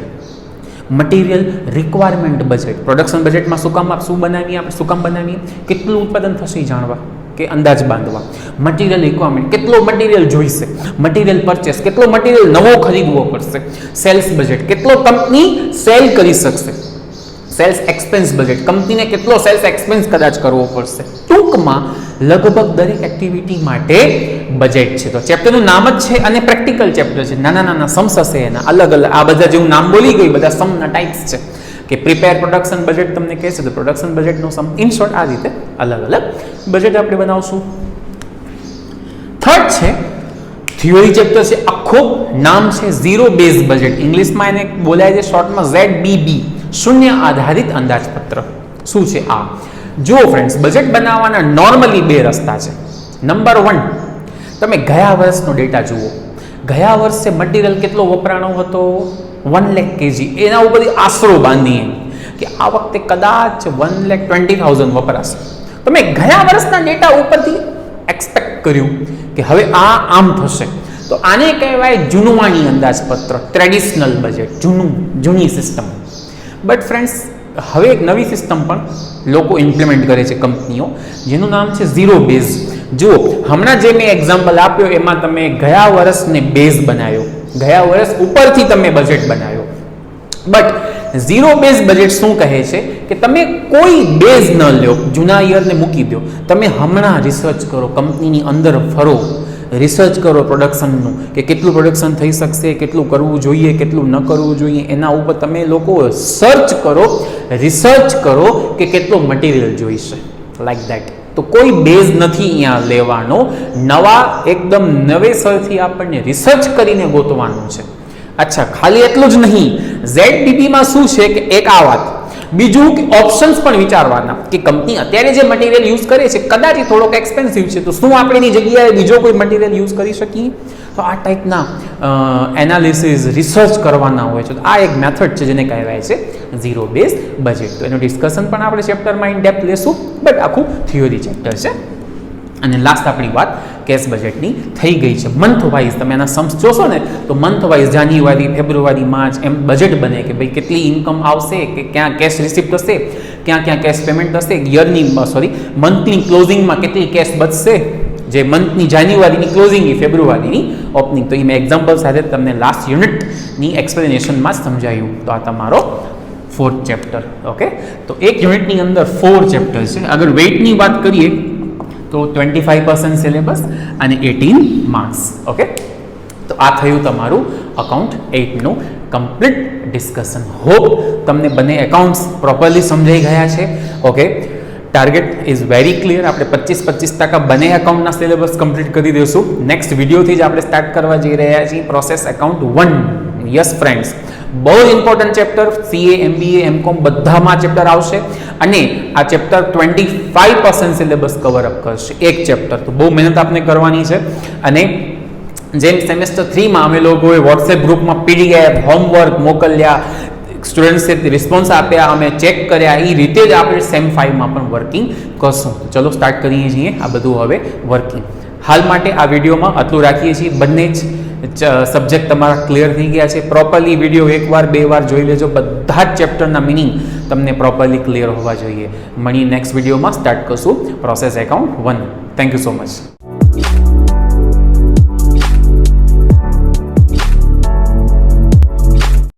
material requirement budget. Production બજેટમાં શું કામ બનાવીએ, કેટલું ઉત્પાદન થશે એ જાણવા કે અંદાજ બાંધવા. મટીરિયલ રિક્વાયરમેન્ટ, કેટલો મટીરિયલ જોઈશે, મટીરિયલ પરચેસ, કેટલો મટીરિયલ નવો ખરીદવો પડશે. સેલ્સ બજેટ, કેટલો કંપની સેલ કરી શકશે. સેલ્સ એક્સપેન્સ બજેટ, કંપનીને કેટલો સેલ્સ એક્સપેન્સ કદાચ કરવો પડશે. ટૂંકમાં લગભગ દરેક એક્ટિવિટી માટે બજેટ છે. તો ચેપ્ટરનું નામ જ છે અને પ્રેક્ટિકલ ચેપ્ટર છે. નાના સમ્સ હશે એના અલગ અલગ. આ બધા જે હું નામ બોલી ગઈ, બધા સમના ટાઈપ્સ છે કે પ્રિપેર પ્રોડક્શન બજેટ તમને કહેશે તો પ્રોડક્શન બજેટનો સમ. ઇન શોર્ટ, આ રીતે અલગ અલગ બજેટ આપણે બનાવશું. થર્ડ છે થિયોરી ચેપ્ટર છે. આખું નામ છે ઝીરો બેઝ બજેટ. ઇંગ્લિશમાં એને બોલાય છે શોર્ટમાં ZBB, શૂન્ય આધારિત અંદાજપત્ર. શું છે આ? જુઓ ફ્રેન્ડ્સ, બજેટ બનાવવાના નોર્મલી બે રસ્તા છે. નંબર 1, તમે ગયા વર્ષનો ડેટા જુઓ. ગયા વર્ષે મટીરિયલ કેટલો વપરાણો હતો, 1 લાખ kg. એના ઉપરથી આશરો બાંધીએ કે આ વખતે કદાચ 1,20,000 વપરાશે. તમે ગયા વર્ષના ડેટા ઉપરથી એક્સપેક્ટ કર્યું કે હવે આ આમ થશે. તો આને કહેવાય જૂનવાણી અંદાજપત્ર, ટ્રેડિશનલ બજેટ, જૂની સિસ્ટમ. બટ ફ્રેન્ડ્સ, હવે એક નવી સિસ્ટમ પણ લોકો ઇમ્પ્લિમેન્ટ કરે છે કંપનીઓ, જેનું નામ છે ઝીરો બેઝ. જુઓ, હમણાં જે મેં એક્ઝામ્પલ આપ્યો એમાં તમે ગયા વર્ષને બેઝ બનાવ્યો, ગયા વર્ષ ઉપરથી તમે બજેટ બનાવ્યો. બટ ઝીરો બેઝ બજેટ શું કહે છે કે તમે કોઈ બેઝ ન લો, જૂના યરને મૂકી દો. તમે હમણાં રિસર્ચ કરો, કંપનીની અંદર ફરો, રિસર્ચ કરો પ્રોડક્શનનું કે કેટલું પ્રોડક્શન થઈ શકશે, કેટલું કરવું જોઈએ, કેટલું ન કરવું જોઈએ, એના ઉપર તમે લોકો સર્ચ કરો, રિસર્ચ કરો કે કેટલું મટીરિયલ જોઈશે, લાઈક દેટ. તો કોઈ બેઝ નથી અહીંયા લેવાનો, નવા એકદમ નવેસરથી આપણને રિસર્ચ કરીને ગોતવાનું છે. અચ્છા, ખાલી એટલું જ નહીં, ZDPમાં શું છે કે એક આ વાત, બીજું કે ઓપ્શન્સ પણ વિચારવાના કે કંપની અત્યારે જે મટીરિયલ યુઝ કરે છે કદાચ થોડોક એક્સપેન્સિવ છે, તો શું આપણે એની જગ્યાએ બીજો કોઈ મટીરિયલ યુઝ કરી શકીએ. તો આ ટાઈપના એનાલિસિસ રિસર્ચ કરવાના હોય છે. તો આ એક મેથડ છે જેને કહેવાય છે ઝીરો બેઝ બજેટ. તો એનું ડિસ્કશન પણ આપણે ચેપ્ટરમાં ઇન ડેપ્થ લેશું, બટ આખું થિયોરી ચેપ્ટર છે. અને લાસ્ટ આપણી વાત કેશ બજેટની થઈ ગઈ છે. મંથ વાઇઝ તમે એના સમ્સ જોશો ને તો મંથ વાઇઝ જાન્યુઆરી, ફેબ્રુઆરી, માર્ચ એમ બજેટ બને કે ભાઈ કેટલી ઇન્કમ આવશે, કે ક્યાં કેશ રિસિપ્ટ હશે, ક્યાં કેશ પેમેન્ટ હશે, મંથની ક્લોઝિંગમાં કેટલી કેશ બચશે, જે મંથની જાન્યુઆરીની ક્લોઝિંગની, ફેબ્રુઆરીની ઓપનિંગ. તો એ મેં એક્ઝામ્પલ સાથે તમને લાસ્ટ યુનિટની એક્સપ્લેનેશનમાં જ સમજાયું. તો આ તમારો 4th ચેપ્ટર. ઓકે, તો એક યુનિટની અંદર 4 ચેપ્ટર છે. અગર વેઇટની વાત કરીએ તો 25% સિલેબસ અને 18 માર્ક્સ. ઓકે, તો આ થયું તમારું અકાઉન્ટ 8નું કમ્પ્લીટ ડિસ્કશન. હોપ તમને બંને એકાઉન્ટ્સ પ્રોપરલી સમજાઈ ગયા છે. Okay, target is very clear. આપણે 25% બંને એકાઉન્ટના સિલેબસ કમ્પ્લીટ કરી દઈશું. નેક્સ્ટ વિડીયોથી જ આપણે સ્ટાર્ટ કરવા જઈ રહ્યા છીએ પ્રોસેસ એકાઉન્ટ 1. યસ ફ્રેન્ડ્સ, બહુ important chapter, CA, MBA, MCOM બધામાં ચેપ્ટર આવશે અને આ ચેપ્ટર 25% સિલેબસ કવર અપ કરશે એક ચેપ્ટર. તો બહુ મહેનત આપણે કરવાની છે. અને જેમ સેમેસ્ટર 3માં અમે લોકોએ વોટ્સએપ ગ્રુપમાં PDF હોમવર્ક મોકલ્યા, સ્ટુડન્ટ્સે રિસ્પોન્સ આપ્યા, અમે ચેક કર્યા, એ રીતે જ આપણે સેમ 5માં પણ વર્કિંગ કરશું. ચલો સ્ટાર્ટ કરીએ છીએ આ બધું હવે વર્કિંગ. હાલ માટે આ વિડીયોમાં આટલું રાખીએ છીએ. બંને જ સબ્જેક્ટ તમારા ક્લિયર થઈ ગયા છે. પ્રોપરલી વિડીયો 1 વાર 2 વાર જોઈ લેજો. બધા જ ચેપ્ટરના મિનિંગ તમને પ્રોપરલી ક્લિયર હોવા જોઈએ. મળીએ નેક્સ્ટ વિડીયોમાં. સ્ટાર્ટ કરશું process account 1. Thank you so much.